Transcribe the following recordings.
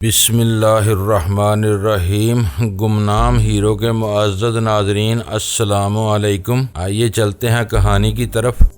बिस्मिल्लाहिर्रहमानिर्रहीम। गुमनाम हीरो के मुअज़्ज़ज़ नाज़रीन, अस्सलामु अलैकुम। आइए चलते हैं कहानी की तरफ।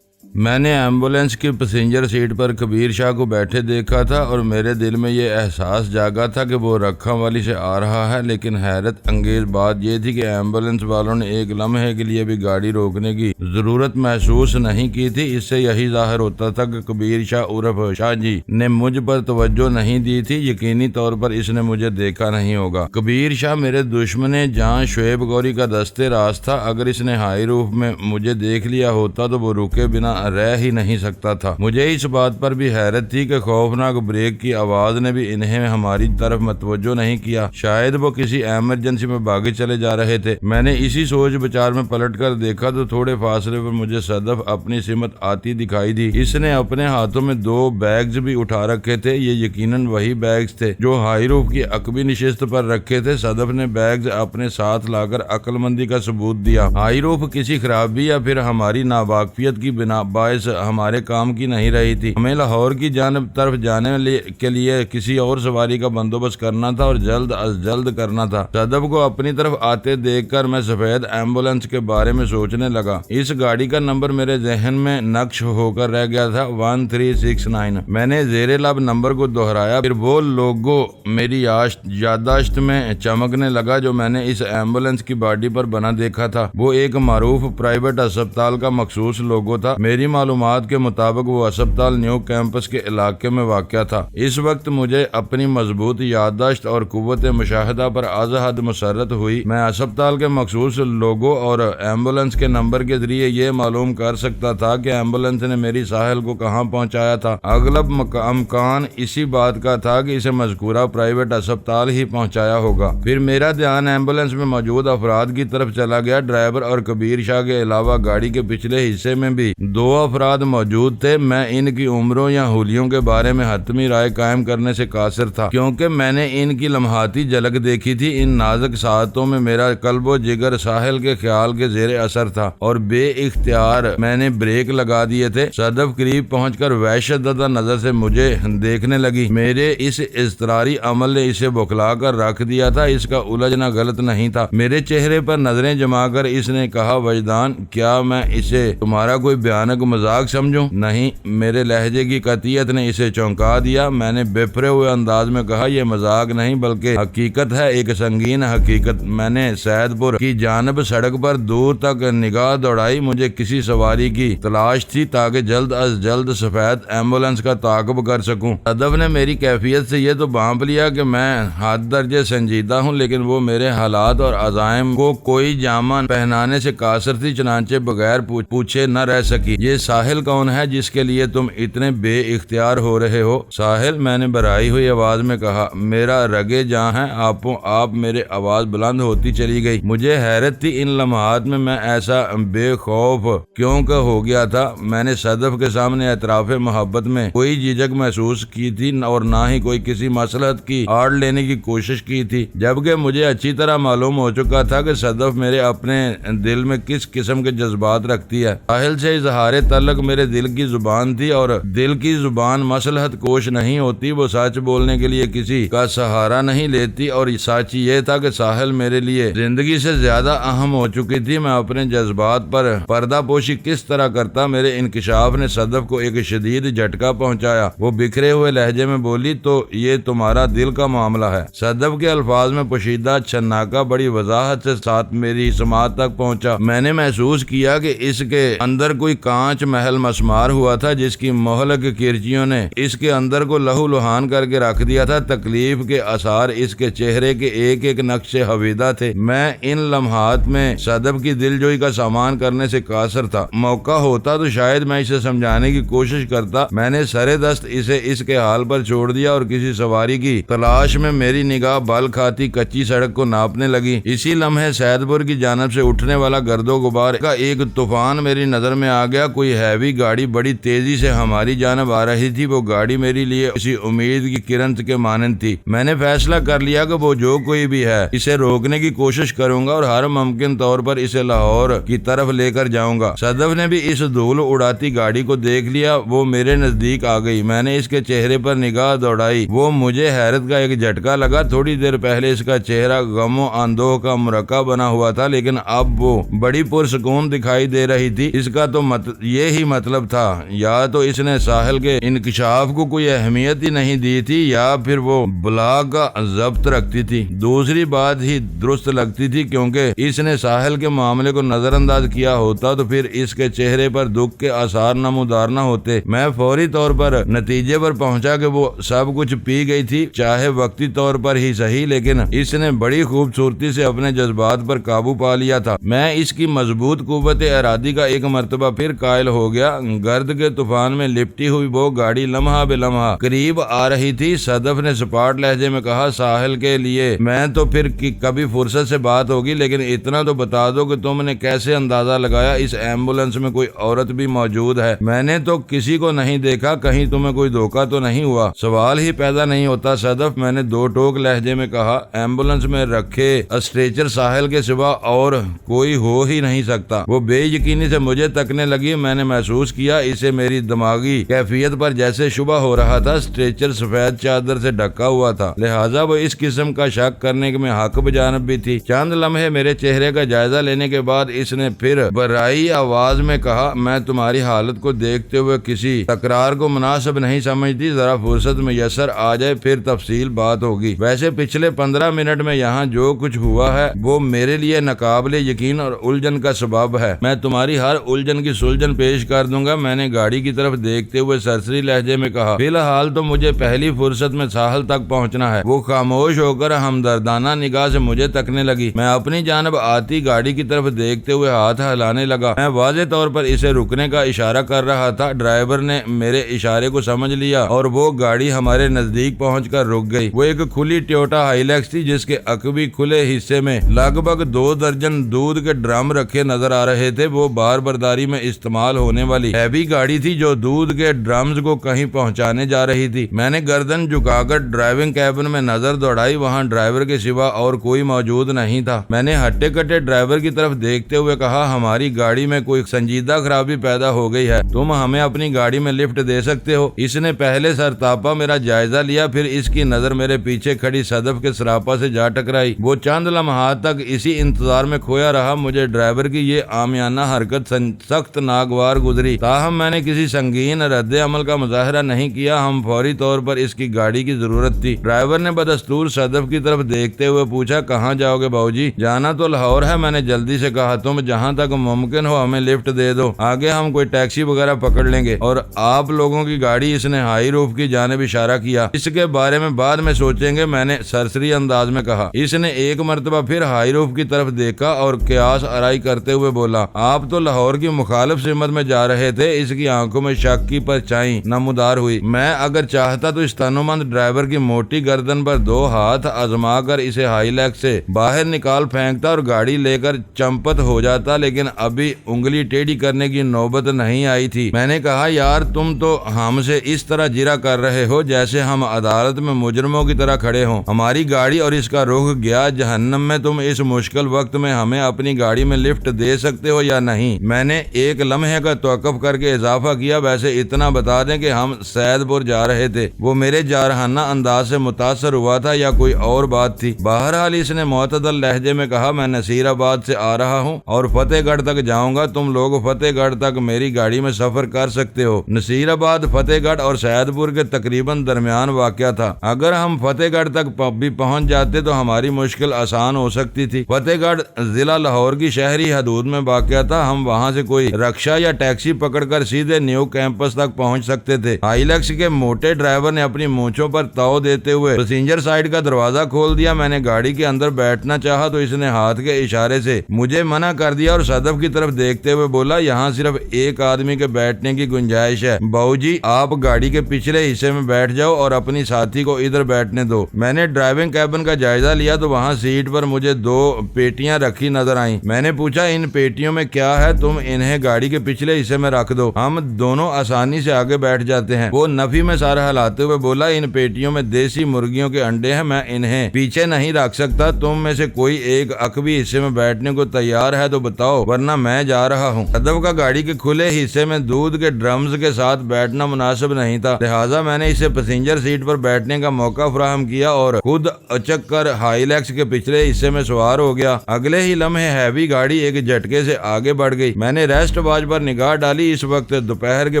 मैंने एम्बुलेंस की पैसेंजर सीट पर कबीर शाह को बैठे देखा था और मेरे दिल में ये एहसास जागा था कि वो रखा वाली से आ रहा है। लेकिन हैरत अंगेज बात यह थी कि एम्बुलेंस वालों ने एक लम्हे के लिए भी गाड़ी रोकने की ज़रूरत महसूस नहीं की थी। इससे यही जाहिर होता था कि कबीर शाह उर्फ शाह जी ने मुझ पर तवज्जो नहीं दी थी। यकीनी तौर पर इसने मुझे देखा नहीं होगा। कबीर शाह मेरे दुश्मन जान शुएब गौरी का दस्ते राज था। अगर इसने हाई रूफ में मुझे देख लिया होता तो वो रुके बिना रह ही नहीं सकता था। मुझे इस बात पर भी हैरत थी कि खौफनाक ब्रेक की आवाज ने भी इन्हें हमारी तरफ मतवज्जो नहीं किया। शायद वो किसी इमरजेंसी में भागे चले जा रहे थे। मैंने इसी सोच विचार में पलट कर देखा तो थोड़े फासले पर मुझे सदफ अपनी सिमत आती दिखाई दी। इसने अपने हाथों में 2 बैग्स भी उठा रखे थे। ये यकीनन वही बैग्स थे जो हाई रूफ की अकबी निशिस्त पर रखे थे। सदफ ने बैग्स अपने साथ लाकर अक्लमंदी का सबूत दिया। हाई रूफ किसी खराबी या फिर हमारी नावाकिफियत की बिना बायस हमारे काम की नहीं रही थी। हमें लाहौर की तरफ जाने के लिए किसी और सवारी का बंदोबस्त करना था और जल्द अज जल्द करना था। सदफ को अपनी तरफ आते देखकर मैं सफेद एम्बुलेंस के बारे में सोचने लगा। इस गाड़ी का नंबर मेरे जहन में नक्श होकर रह गया था, 1369। मैंने जेरे लब नंबर को दोहराया। फिर वो लोगो मेरी यादाश्त में चमकने लगा जो मैंने इस एम्बुलेंस की बॉडी पर बना देखा था। वो एक मारूफ प्राइवेट अस्पताल का मखसूस लोगो था। मेरी मालूमात के मुताबिक वो अस्पताल न्यू कैंपस के इलाके में वाक़या था। इस वक्त मुझे अपनी मजबूत याददाश्त और कुव्वत मुशाहिदा पर अज़हद मुसर्रत हुई। मैं अस्पताल के मखसूस लोगो और एम्बुलेंस के नंबर के जरिए ये मालूम कर सकता था कि एम्बुलेंस ने मेरी साहिल को कहाँ पहुँचाया था। अगलब अमकान इसी बात का था कि इसे मज़कूरा प्राइवेट अस्पताल ही पहुँचाया होगा। फिर मेरा ध्यान एम्बुलेंस में मौजूद अफराद की तरफ चला गया। ड्राइवर और कबीर शाह के अलावा गाड़ी के पिछले हिस्से में भी 2 अफराद मौजूद थे। मैं इनकी उम्रों या हुलियों के बारे में हतमी राय कायम करने से कासिर था, क्योंकि मैंने इनकी लम्हाती झलक देखी थी। इन नाजुक सातों में मेरा कल्बो जिगर साहिल के ख्याल के जेरे असर था और बे इख्तियार मैंने ब्रेक लगा दिए थे। सदफ करीब पहुंचकर वहशतज़दा नजर से मुझे देखने लगी। मेरे इस इज़्तिरारी अमल ने इसे बौखला कर रख दिया था। इसका उलझना गलत नहीं था। मेरे चेहरे पर नजरें जमाकर इसने कहा, वजदान, क्या मैं इसे तुम्हारा कोई भयानक मजाक समझूं? नहीं। मेरे लहजे की कतियत ने इसे चौंका दिया। मैंने बेफरे हुए अंदाज में कहा, यह मजाक नहीं बल्कि हकीकत है, एक संगीन हकीकत। मैंने सैदपुर की जानब सड़क पर दूर तक निगाह दौड़ाई। मुझे किसी सवारी की तलाश थी ताकि जल्द अज जल्द सफेद एम्बुलेंस का ताक़ुब कर सकूं। सदफ ने मेरी कैफियत से यह तो भांप लिया कि मैं हद दर्जे संजीदा हूँ, लेकिन वो मेरे हालात और अज़ाइम को कोई जामा पहनाने से कासर थी। चनांचे बगैर पूछे न रह सकी, ये साहिल कौन है जिसके लिए तुम इतने बे इख्तियार हो रहे हो? साहिल, मैंने बराई हुई आवाज में कहा। मेरा रगे जहाँ है आप मेरे आवाज बुलंद होती चली गई। मुझे हैरत थी इन लम्हात में मैं ऐसा बेखौफ क्यों हो गया था। मैंने सदफ के सामने एतराफ मोहब्बत में कोई झिझक महसूस की थी और ना ही कोई किसी मसलहत की आड़ लेने की कोशिश की थी, जबकि मुझे अच्छी तरह मालूम हो चुका था कि सदफ मेरे अपने दिल में किस किस्म के जज्बात रखती है। साहिल से इजहार तल्लक मेरे दिल की जुबान थी और दिल की जुबान मसलहत कोश नहीं होती। वो सच बोलने के लिए किसी का सहारा नहीं लेती और सच ये था कि साहिल मेरे लिए जिंदगी से ज्यादा अहम हो चुकी थी। मैं अपने जज्बात पर पर्दापोशी किस तरह करता? मेरे इंकिशाफ ने सदफ को एक शदीद झटका पहुंचाया। वो बिखरे हुए लहजे में बोली, तो ये तुम्हारा दिल का मामला है? सदफ के अल्फाज में पोशीदा छन्नाका बड़ी वजाहत से साथ मेरी समात तक पहुंचा। मैंने महसूस किया कि इसके अंदर कोई कांच महल मसमार हुआ था जिसकी मोहलक किरचियों ने इसके अंदर को लहू लुहान करके रख दिया था। तकलीफ के आसार इसके चेहरे के एक एक नक्शे हवीदा थे। मैं इन लम्हात में सदफ की दिलजोई का सामान करने से कासर था। मौका होता तो शायद मैं इसे समझाने की कोशिश करता। मैंने सरे दस्त इसे इसके हाल पर छोड़ दिया और किसी सवारी की तलाश में मेरी निगाह बल खाती कच्ची सड़क को नापने लगी। इसी लम्हे सैदपुर की जानब से उठने वाला गर्दो गुबार का एक तूफान मेरी नजर में आ गया। कोई हैवी गाड़ी बड़ी तेजी से हमारी जानब आ रही थी। वो गाड़ी मेरे लिए किसी उम्मीद की किरण के मानंद थी। मैंने फैसला कर लिया कि वो जो कोई भी है इसे रोकने की कोशिश करूंगा और हर मुमकिन तौर पर इसे लाहौर की तरफ लेकर जाऊंगा। सदफ ने भी इस धूल उड़ाती गाड़ी को देख लिया। वो मेरे नजदीक आ गई। मैंने इसके चेहरे पर निगाह दौड़ाई। वो मुझे हैरत का एक झटका लगा। थोड़ी देर पहले इसका चेहरा गमो आंदोह का मुरक्का बना हुआ था, लेकिन अब वो बड़ी पुरसुकून दिखाई दे रही थी। इसका तो ये ही मतलब था, या तो इसने साहिल के इंकशाफ को कोई अहमियत ही नहीं दी थी या फिर वो बुला का जब्त रखती थी। दूसरी बात ही दुरुस्त लगती थी, क्योंकि इसने साहिल के मामले को नजरअंदाज किया होता तो फिर इसके चेहरे पर दुख के आसार नमूदार न होते। मैं फौरी तौर पर नतीजे पर पहुंचा कि वो सब कुछ पी गई थी, चाहे वक्ती तौर पर ही सही, लेकिन इसने बड़ी खूबसूरती से अपने जज्बात पर काबू पा लिया था। मैं इसकी मजबूत कुव्वत इरादी का एक मर्तबा फिर कायल हो गया। गर्द के तूफान में लिपटी हुई वो गाड़ी लम्हा बेलम्हा करीब आ रही थी। सदफ ने सपाट लहजे में कहा, साहिल के लिए मैं तो फिर कभी फुर्सत से बात होगी, लेकिन इतना तो बता दो कि तुमने कैसे अंदाजा लगाया इस एम्बुलेंस में कोई औरत भी मौजूद है? मैंने तो किसी को नहीं देखा, कहीं तुम्हें कोई धोखा तो नहीं हुआ? सवाल ही पैदा नहीं होता सदफ, मैंने दो टोक लहजे में कहा। एम्बुलेंस में रखे स्ट्रेचर साहिल के सिवा और कोई हो ही नहीं सकता। वो बेयकीनी से मुझे तकने लगी। मैंने महसूस किया इसे मेरी दिमागी कैफियत पर जैसे शुबा हो रहा था। स्ट्रेचर सफेद चादर से ढका हुआ था, लिहाजा वो इस किस्म का शक करने में हक बजानब भी थी। चंद लम्हे मेरे चेहरे का जायजा लेने के बाद इसने फिर बराई आवाज में कहा, मैं तुम्हारी हालत को देखते हुए किसी तकरार को मुनासिब नहीं समझती। जरा फुर्सत मुयस्सर आ जाए फिर तफसील बात होगी। वैसे पिछले 15 मिनट में यहाँ जो कुछ हुआ है वो मेरे लिए नाकाबिले यकीन और उलझन का सबब है। मैं तुम्हारी हर उलझन की सुलझन पेश कर दूंगा। मैंने गाड़ी की तरफ देखते हुए सरसरी लहजे में कहा, फिलहाल तो मुझे पहली फुर्सत में साहिल तक पहुंचना है। वो खामोश होकर हमदर्दाना निगाह से मुझे तकने लगी। मैं अपनी जानब आती गाड़ी की तरफ देखते हुए हाथ हिलाने लगा। मैं वाज़े तौर पर इसे रुकने का इशारा कर रहा था। ड्राइवर ने मेरे इशारे को समझ लिया और वो गाड़ी हमारे नजदीक पहुंचकर रुक गई। वो एक खुली टोयोटा हाइलैक्स थी, जिसके अकबी खुले हिस्से में लगभग 2 दर्जन दूध के ड्रम रखे नजर आ रहे थे। वो बार बर्दारी में इस्तेमाल होने वाली हैवी गाड़ी थी जो दूध के ड्रम्स को कहीं पहुंचाने जा रही थी। मैंने गर्दन झुकाकर ड्राइविंग कैबिन में नजर दौड़ाई। वहां ड्राइवर के सिवा और कोई मौजूद नहीं था। मैंने हट्टे कट्टे ड्राइवर की तरफ देखते हुए कहा, हमारी गाड़ी में कोई संजीदा खराबी पैदा हो गई है, तुम हमें अपनी गाड़ी में लिफ्ट दे सकते हो? इसने पहले सरतापा मेरा जायजा लिया, फिर इसकी नजर मेरे पीछे खड़ी सदफ के सरापा से जा टकराई। वो चंद लम्हात तक इसी इंतजार में खोया रहा। मुझे ड्राइवर की ये आमियाना हरकत सख्त नागवार गुजरी, ताहम मैंने किसी संगीन रद्द अमल का मुजाहरा नहीं किया। हम फौरी तौर पर इसकी गाड़ी की जरूरत थी। ड्राइवर ने बदस्तूर सदफ की तरफ देखते हुए पूछा, कहाँ जाओगे बाबूजी? जाना तो लाहौर है, मैंने जल्दी से कहा। तुम जहाँ तक मुमकिन हो हमें लिफ्ट दे दो, आगे हम कोई टैक्सी वगैरह पकड़ लेंगे। और आप लोगों की गाड़ी, इसने हाई रूफ की जानिब इशारा किया, इसके बारे में बाद में सोचेंगे, मैंने सरसरी अंदाज में कहा। इसने एक मर्तबा फिर हाई रूफ की तरफ देखा और क्यास आराई करते हुए बोला, आप तो लाहौर की मुखालिफ सिमत में जा रहे थे। इसकी आंखों में शक की परछाई नमूदार हुई। मैं अगर चाहता तो इस तनुमंद ड्राइवर की मोटी गर्दन पर 2 हाथ आजमा कर इसे हाईलैक्स से बाहर निकाल फेंकता और गाड़ी लेकर चंपत हो जाता, लेकिन अभी उंगली टेढ़ी करने की नौबत नहीं आई थी। मैंने कहा, यार तुम तो हमसे इस तरह जिरा कर रहे हो जैसे हम अदालत में मुजरमों की तरह खड़े हों। हमारी गाड़ी और इसका रुख गया जहन्नम में। तुम इस मुश्किल वक्त में हमें अपनी गाड़ी में लिफ्ट दे सकते हो या नहीं? मैंने एक लम्हे का तवक्कुफ करके इजाफा किया, वैसे इतना बता दें कि हम सैदपुर जा रहे थे। वो मेरे जारहाना अंदाज से मुतासर हुआ था या कोई और बात थी? बहरहाल इसने मुअतदल लहजे में कहा, मैं नसीराबाद से आ रहा हूँ और फतेहगढ़ तक जाऊंगा। तुम लोग फतेहगढ़ तक मेरी गाड़ी में सफर कर सकते हो। नसीराबाद फतेहगढ़ और सैदपुर के तकरीबन दरमियान वाक़या था। अगर हम फतेहगढ़ तक भी पहुंच जाते तो हमारी मुश्किल आसान हो सकती थी। फतेहगढ़ जिला लाहौर की शहरी हदूद में वाक़या था। हम वहां से कोई रक्षा या टैक्सी पकड़कर सीधे न्यू कैंपस तक पहुंच सकते थे। हाइलैक्स के मोटे ड्राइवर ने अपनी मूंछों पर ताव देते हुए पैसेंजर साइड का दरवाजा खोल दिया। मैंने गाड़ी के अंदर बैठना चाहा तो इसने हाथ के इशारे से मुझे मना कर दिया और सदफ की तरफ देखते हुए बोला, यहाँ सिर्फ एक आदमी के बैठने की गुंजाइश है। बाबूजी, आप गाड़ी के पिछले हिस्से में बैठ जाओ और अपनी साथी को इधर बैठने दो। मैंने ड्राइविंग कैबिन का जायजा लिया तो वहाँ सीट पर मुझे 2 पेटियां रखी नजर आई। मैंने पूछा, इन पेटियों में क्या है? तुम इन्हें गाड़ी के पिछले हिस्से में रख दो, हम दोनों आसानी से आगे बैठ जाते हैं। वो नफी में सर हिलाते हुए बोला, इन पेटियों में देसी मुर्गियों के अंडे हैं, मैं इन्हें पीछे नहीं रख सकता। तुम में से कोई एक अकबी हिस्से में बैठने को तैयार है तो बताओ, वरना मैं जा रहा हूँ। सदफ का गाड़ी के खुले हिस्से में दूध के ड्रम्स के साथ बैठना मुनासिब नहीं था, लिहाजा मैंने इसे पैसेंजर सीट पर बैठने का मौका फराहम किया और खुद अचक कर हाईलैक्स के पिछले हिस्से में सवार हो गया। अगले ही लम्हे हैवी गाड़ी एक झटके से आगे बढ़ गई। मैंने रेस्ट वॉच पर निगाह डाली। इस वक्त दोपहर के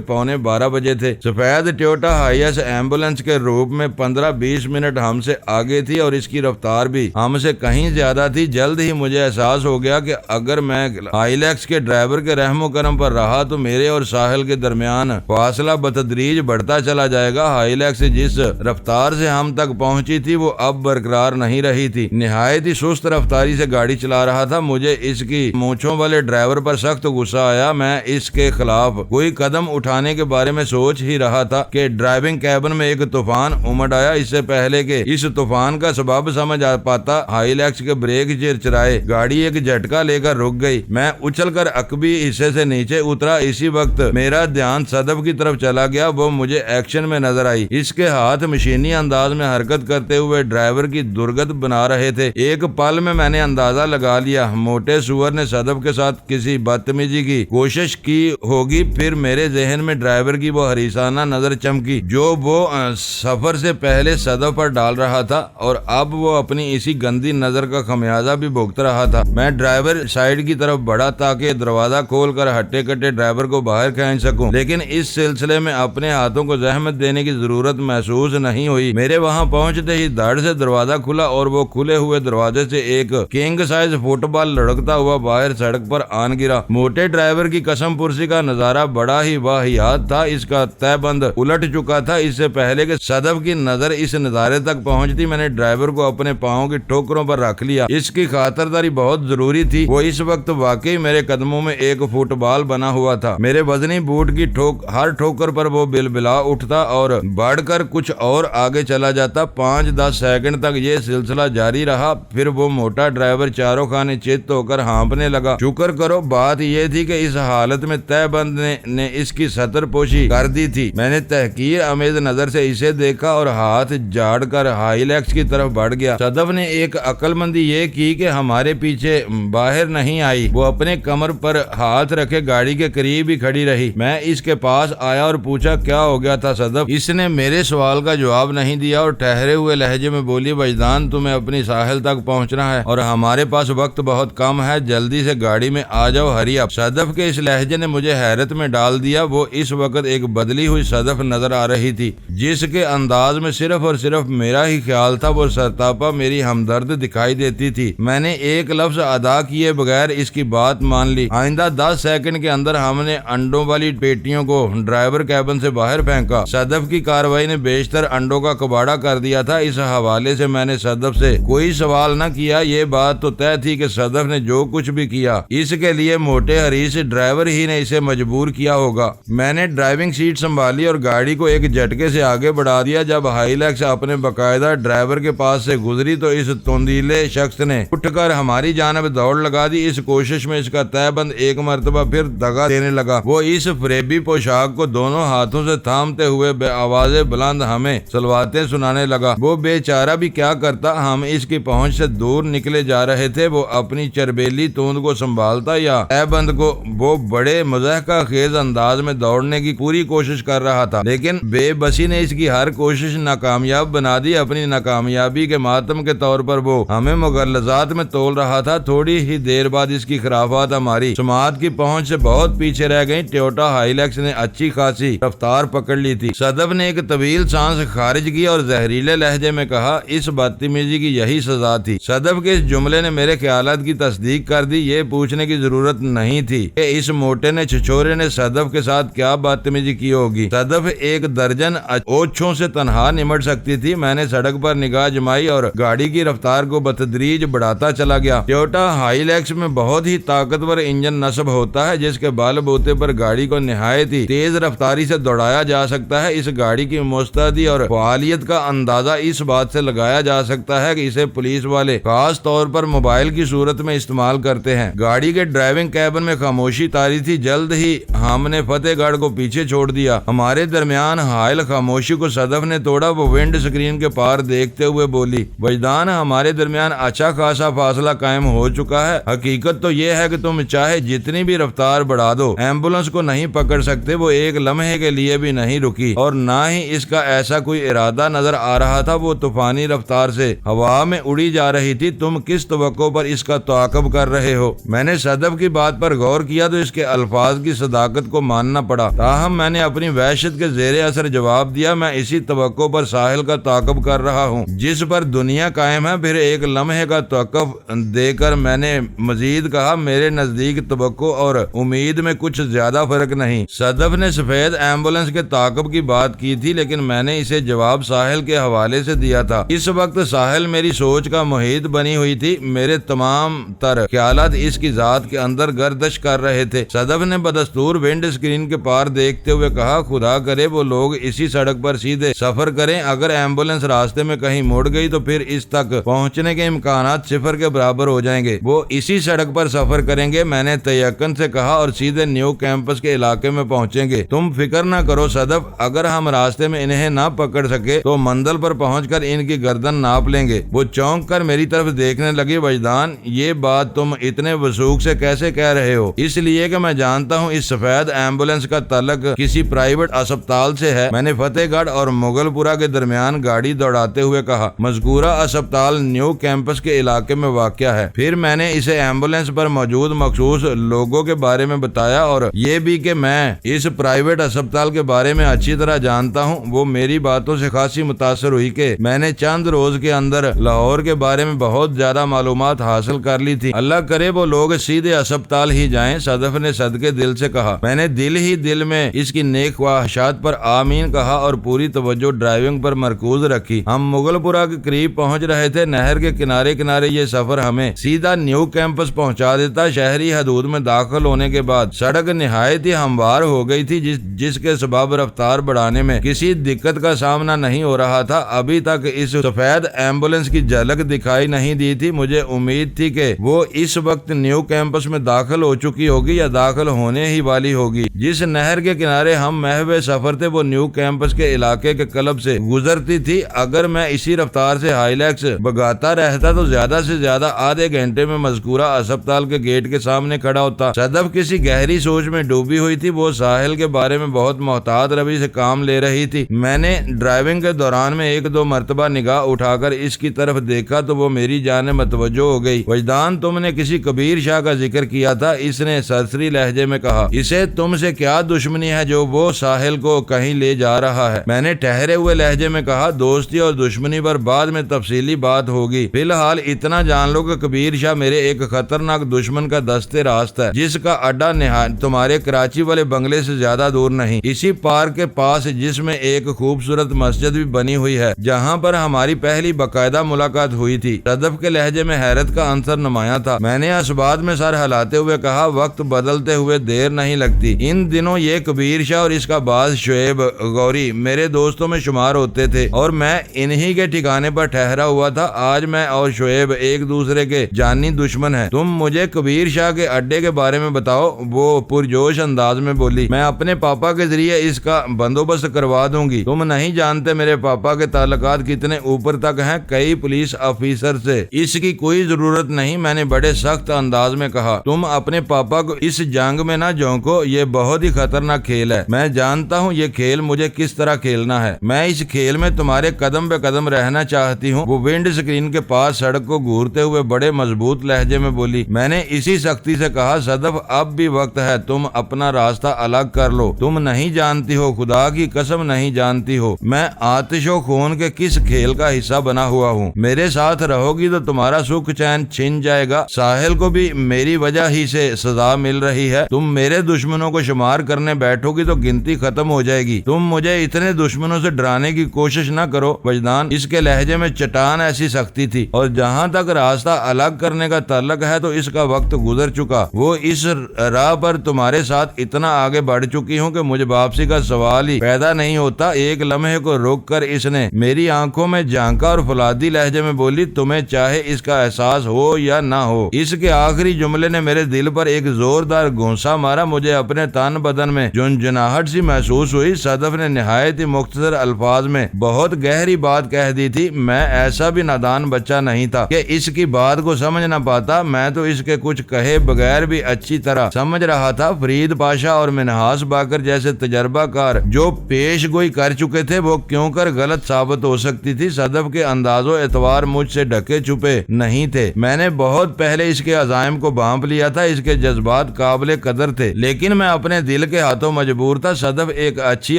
11:15 बजे थे। सफेद टोयोटा हाइएस एम्बुलेंस के रूप में 15-20 मिनट हमसे आगे थी और इसकी रफ्तार भी हमसे कहीं ज्यादा थी। जल्द ही मुझे एहसास हो गया कि अगर मैं हाईलैक्स के ड्राइवर के रहमो करम पर रहा तो मेरे और साहिल के दरमियान फासला बतदरीज बढ़ता चला जाएगा। हाईलैक्स जिस रफ्तार से हम तक पहुंची थी वो अब बरकरार नहीं रही थी। निहायत ही सुस्त रफ्तारी से गाड़ी चला रहा था। मुझे इसकी मूंछों वाले ड्राइवर पर सख्त गुस्सा आया। मैं इसके खिलाफ कोई कदम उठाने के बारे में सोच ही रहा था कि ड्राइविंग कैबिन में एक तूफान उमड़ आया। इससे पहले कि इस तूफान का सबब समझ आ पाता, हाईलैक्स के ब्रेक चिरचिराए, गाड़ी एक झटका लेकर रुक गई। मैं उछलकर अकबी हिस्से से नीचे उतरा। इसी वक्त मेरा ध्यान सदफ की तरफ चला गया। वो मुझे एक्शन में नजर आई। इसके हाथ मशीनी अंदाज में हरकत करते हुए ड्राइवर की दुर्गत बना रहे थे। एक पल में मैंने अंदाजा लगा लिया, मोटे सुअर ने सदफ के साथ किसी बदतमीजी की कोशिश की होगी। फिर मेरे जहन में ड्राइवर की वो हरीसाना नजर चमकी जो वो सफर से पहले सदफ पर डाल रहा था और अब वो अपनी इसी गंदी नजर का खमियाजा भी भुगत रहा था। मैं ड्राइवर साइड की तरफ बढ़ा ताकि दरवाजा खोलकर हट्टे कट्टे ड्राइवर को बाहर खींच सकूं, लेकिन इस सिलसिले में अपने हाथों को जहमत देने की जरूरत महसूस नहीं हुई। मेरे वहां पहुंचते ही धड़ से दरवाजा खुला और वो खुले हुए दरवाजे से एक किंग साइज फुटबॉल लड़कता हुआ बाहर सड़क पर आन गिरा। मोटे ड्राइवर की कसम पुरसी का नजारा बड़ा ही वाहियात था। इसका तहबंद उलट चुका था। इससे पहले कि सदफ की नजर इस नजारे तक पहुंचती, मैंने ड्राइवर को अपने पांवों की ठोकरों पर रख लिया। इसकी खातरदारी बहुत जरूरी थी। वो इस वक्त वाकई मेरे कदमों में एक फुटबॉल बना हुआ था। मेरे वजनी बूट की हर ठोकर पर वो बिलबिला उठता और बढ़कर कुछ और आगे चला जाता। 5-10 सेकंड तक ये सिलसिला जारी रहा। फिर वो मोटा ड्राइवर चारों खाने चित्त होकर हाँपने लगा। शुक्र करो, बात ये थी कि इस हालत में तहबंद ने इसकी सतरपोशी कर दी थी। मैंने तहकीर अमेज नजर से इसे देखा और हाथ झाड़कर हाईलैक्स की तरफ बढ़ गया। सदफ ने एक अक्लमंदी ये की कि हमारे पीछे बाहर नहीं आई। वो अपने कमर पर हाथ रखे गाड़ी के करीब ही खड़ी रही। मैं इसके पास आया और पूछा, क्या हो गया था सदफ? इसने मेरे सवाल का जवाब नहीं दिया और ठहरे हुए लहजे में बोली, वजदान, तुम्हें अपनी साहिल तक पहुंचना है और हमारे पास वक्त बहुत कम है, जल्दी से गाड़ी में आ जाओ, हरी अप। सदफ के इस लहजे ने मुझे हैरत में डाल दिया। वो इस वक्त एक बदली हुई सदफ नजर आ रही थी जिसके अंदाज में सिर्फ और सिर्फ मेरा ही ख्याल था। वो सरतापा मेरी हमदर्द दिखाई देती थी। मैंने एक लफ्ज अदा किए बगैर इसकी बात मान ली। आइंदा 10 सेकंड के अंदर हमने अंडों वाली पेटियों को ड्राइवर कैबिन से बाहर फेंका। सदफ की कार्रवाई ने बेशतर अंडों का कबाड़ा कर दिया था। इस हवाले से मैंने सदफ से कोई सवाल न किया। ये बात तो तय थी कि सदफ ने जो कुछ भी किया इसके लिए मोटे हरीश ड्राइवर ही ने इसे मजबूर किया होगा। मैंने ड्राइविंग सीट संभाली और गाड़ी को एक झटके से आगे बढ़ा दिया। जब हाईलैक्स अपने बाकायदा ड्राइवर के पास से गुजरी तो इस तोंदीले शख्स ने उठकर हमारी जानब दौड़ लगा दी। इस कोशिश में इसका तहबंद एक मरतबा फिर दगा देने लगा। वो इस फरेबी पोशाक को दोनों हाथों से थामते हुए आवाज़ें बुलंद हमें सलवातें सुनाने लगा। वो बेचारा भी क्या करता, हम इसकी पहुंच से दूर निकले जा रहे थे। वो अपनी चरबेली तूंद को संभालता या तहबंद को वो बड़े मज़ाक़ खेज अंदाज में दौड़ने की पूरी कोशिश कर रहा था, लेकिन बेबसी ने इसकी हर कोशिश नाकामयाब बना दी। अपनी नाकामयाबी के मातम के तौर पर वो हमें मुगल्लज़ात में तोल रहा था। थोड़ी ही देर बाद इसकी खिलाफत हमारी समात की पहुंच से बहुत पीछे रह गई। टोयोटा हाईलैक्स ने अच्छी खासी रफ्तार पकड़ ली थी। सदफ ने एक तवील सांस खारिज की और जहरीले लहजे में कहा, इस बदतमीजी की यही सजा थी। सदफ के इस जुमले ने मेरे ख्यालात की तस्दीक कर दी। ये पूछने की जरूरत नहीं थी कि इस मोटे ने छिछोरे ने सदफ के साथ क्या बदतमीजी की होगी। सदफ एक दर्जन ओछों से तनहा निमट सकती थी। मैंने सड़क पर निगाह जमाई और गाड़ी की रफ्तार को बतदरीज बढ़ाता चला गया। टोयोटा हाईलैक्स में बहुत ही ताकतवर इंजन नस्ब होता है जिसके बलबूते पर गाड़ी को निहायत ही तेज रफ्तारी से दौड़ाया जा सकता है। इस गाड़ी की मुस्तैदी और फालियत का अंदाजा इस बात से लगाया जा सकता है कि इसे पुलिस वाले खास तौर पर मोबाइल की सूरत में इस्तेमाल करते हैं। गाड़ी के ड्राइविंग कैबिन में खामोशी तारी रही थी। जल्द ही हमने फतेहगढ़ को पीछे छोड़ दिया। हमारे दरमियान हायल खामोशी को सदफ ने तोड़ा। वो विंड स्क्रीन के पार देखते हुए बोली, वजदान, हमारे दरमियान अच्छा खासा फासला कायम हो चुका है। हकीकत तो ये है कि तुम चाहे जितनी भी रफ्तार बढ़ा दो, एम्बुलेंस को नहीं पकड़ सकते। वो एक लम्हे के लिए भी नहीं रुकी और ना ही इसका ऐसा कोई इरादा नजर आ रहा था। वो तूफानी रफ्तार से हवा में उड़ी जा रही थी। तुम किस तवक्को पर इसका ताक़ब कर रहे हो? मैंने सदफ की बात पर गौर किया तो इसके अल्फाज की सदाकत को मानना पड़ा। ताहम मैंने अपनी वहशत के जेरे असर जवाब दिया, मैं इसी तवक्को पर साहिल का ताक़ब कर रहा हूँ जिस पर दुनिया कायम है। फिर एक लम्हे का तवक्कुफ देकर मैंने मजीद कहा, मेरे नजदीक तवक्को और उम्मीद में कुछ ज्यादा फर्क नहीं। सदफ ने सफेद एम्बुलेंस के ताक़ब की बात की थी, लेकिन मैंने इसे जवाब साहिल के हवाले से दिया था। इस वक्त साहिल मेरी सोच का मुहीत बनी हुई थी। मेरे तमाम तर ख्यालात इसकी जात के अंदर गर्दश कर रहे थे। सदफ ने बदस्तूर विंड स्क्रीन के पार देखते हुए कहा, खुदा करे वो लोग इसी सड़क पर सीधे सफर करें। अगर एम्बुलेंस रास्ते में कहीं मुड़ गई तो फिर इस तक पहुंचने के इम्कानात सिफर के बराबर हो जाएंगे। वो इसी सड़क पर सफर करेंगे, मैंने तयक्कन से कहा, और सीधे न्यू कैंपस के इलाके में पहुंचेंगे। तुम फिक्र न करो सदफ, अगर हम रास्ते में इन्हें ना पकड़ सके तो मंजिल पर पहुंचकर इनकी गर्दन नाप लेंगे। वो चौंक कर मेरी तरफ देखने लगी। वजदान, ये बात तुम इतने वसूख से कैसे कह रहे हो? इसलिए कि मैं जानता हूँ इस सफेद एम्बुलेंस का ताल्लुक किसी प्राइवेट अस्पताल से है। मैंने फतेहगढ़ और मुगलपुरा के दरमियान गाड़ी दौड़ाते हुए कहा, मज़कूरा अस्पताल न्यू कैंपस के इलाके में वाक़या है। फिर मैंने इसे एम्बुलेंस पर मौजूद मखसूस लोगों के बारे में बताया और ये भी कि मैं इस प्राइवेट अस्पताल के बारे में अच्छी तरह जानता हूँ। वो मेरी बातों से खासी मुतासर हुई कि मैंने चंद रोज के अंदर लाहौर के बारे में बहुत ज्यादा मालूमात हासिल कर ली थी। अल्लाह करे वो लोग सीधे अस्पताल ही जाएं। सदफ ने सदके दिल से कहा। मैंने दिल ही दिल में इसकी नेक ख्वाहिशात पर आमीन कहा और पूरी तवज्जो ड्राइविंग पर मरकूज रखी। हम मुगलपुरा के करीब पहुंच रहे थे। नहर के किनारे किनारे ये सफर हमें सीधा न्यू कैंपस पहुंचा देता। शहरी हदूद में दाखिल होने के बाद सड़क निहायत ही हमवार हो गई थी, जिसके सबब रफ्तार बढ़ाने में किसी दिक्कत का सामना नहीं हो रहा था। अभी तक इस सफेद एम्बुलेंस की झलक दिखाई नहीं दी थी। मुझे उम्मीद थी कि वो इस वक्त न्यू कैंपस में दाखिल हो चुकी होगी या दाखिल होने ही वाली होगी। जिस नहर के किनारे हम महवे सफर थे वो न्यू कैंपस के इलाके के क्लब से गुजरती थी। अगर मैं इसी रफ्तार से हाईलैक्स भगाता रहता तो ज्यादा से ज्यादा आधे घंटे में मज़कूरा अस्पताल के गेट के सामने खड़ा होता। सदफ किसी गहरी सोच में डूबी हुई थी। वो साहिल के बारे में बहुत मोहतात रवि से काम ले रही थी। मैंने ड्राइविंग के दौरान में एक दो मरतबा निगाह उठाकर इसकी तरफ देखा तो वो मेरी जाने मतवज्जो हो गई। वजदान, तुमने किसी कबीर शाह का जिक्र किया था, इसने सरसरी लहजे में कहा। इसे तुमसे क्या दुश्मनी है जो वो साहिल को कहीं ले जा रहा है? मैंने ठहरे हुए लहजे में कहा, दोस्ती और दुश्मनी पर बाद में तफसीली बात होगी। फिलहाल इतना जान लो कि कबीर शाह मेरे एक खतरनाक दुश्मन का दस्ते रास्त है, जिसका अड्डा तुम्हारे कराची वाले बंगले से ज्यादा दूर नहीं। इसी पार्क के पास जिसमें एक खूबसूरत मस्जिद भी बनी हुई है, जहाँ पर हमारी पहली बाकायदा मुलाकात हुई थी। सदफ के लहजे में हैरत का अंसर नुमाया था। मैंने असबाद में सर हिलाते हुए कहा, वक्त बदलते हुए देर नहीं लगती। इन दिनों ये कबीर शाह और इसका बाज शुएब गौरी मेरे दोस्तों में शुमार होते थे और मैं इन्हीं के ठिकाने पर ठहरा हुआ था। आज मैं और शुएब एक दूसरे के जानी दुश्मन हैं। तुम मुझे कबीर शाह के अड्डे के बारे में बताओ। वो पुरजोश अंदाज में बोली, मैं अपने पापा के जरिए इसका बंदोबस्त करवा दूंगी। तुम नहीं जानते मेरे पापा के ताल्लुकात कितने ऊपर तक हैं, कई पुलिस ऑफिसर से। इसकी कोई जरूरत नहीं, मैंने बड़े सख्त अंदाज में कहा। तुम अपने पापा को इस जंग में ना झोंको, ये बहुत ही खतरनाक खेल है। मैं जानता हूँ ये खेल मुझे किस तरह खेलना है। मैं इस खेल में तुम्हारे कदम पे कदम रहना चाहती हूँ। वो विंड स्क्रीन के पास सड़क को घूरते हुए बड़े मजबूत लहजे में बोली। मैंने इसी सख्ती से कहा, सदफ अब भी वक्त है, तुम अपना रास्ता अलग कर लो। तुम नहीं जानती हो, खुदा की कसम नहीं जानती हो, मैं आतिशो खून के किस खेल का हिस्सा बना हुआ हूँ। मेरे साथ रहोगी तो तुम्हारा सुख चैन छिन जाएगा। साहिल को भी मेरी वजह ही से सजा मिल रही है। तुम मेरे दुश्मनों को शुमार करने बैठोगी तो गिनती खत्म हो जाएगी। तुम मुझे इतने दुश्मनों से डराने की कोशिश न करो वजदान। इसके लहजे में चट्टान ऐसी सख्ती थी। और जहाँ तक रास्ता अलग करने का ताल्लुक है तो इसका वक्त गुजर चुका। वो इस राह पर तुम्हारे साथ इतना आगे बढ़ चुकी हूँ कि मुझे वापसी का सवाल ही पैदा नहीं होता। एक लम्हे को रोक कर इसने मेरी आंखों में झांका और फुलादी लहजे में बोली, तुम्हें चाहे इसका एहसास हो या ना हो। इसके आखिरी जुमले ने मेरे दिल पर एक जोर जोरदार घूंसा मारा। मुझे अपने तन बदन में झुनझुनाहट सी महसूस हुई। सदफ ने निहायत ही मुख्तसर अल्फाज में बहुत गहरी बात कह दी थी। मैं ऐसा भी नादान बच्चा नहीं था कि इसकी बात को समझ न पाता। मैं तो इसके कुछ कहे बगैर भी अच्छी तरह समझ रहा था। फरीद पाशा और मिनहास बाकर जैसे तजर्बाकार जो पेश गोई कर चुके थे, वो क्यों कर गलत साबित हो सकती थी। सदफ के अंदाजो एतवार मुझसे ढके छुपे नहीं थे। मैंने बहुत पहले इसके अजायम को भांप लिया था। इसके जज्बात काबिल कदर थे, लेकिन मैं अपने दिल के हाथों मजबूर था। सदफ एक अच्छी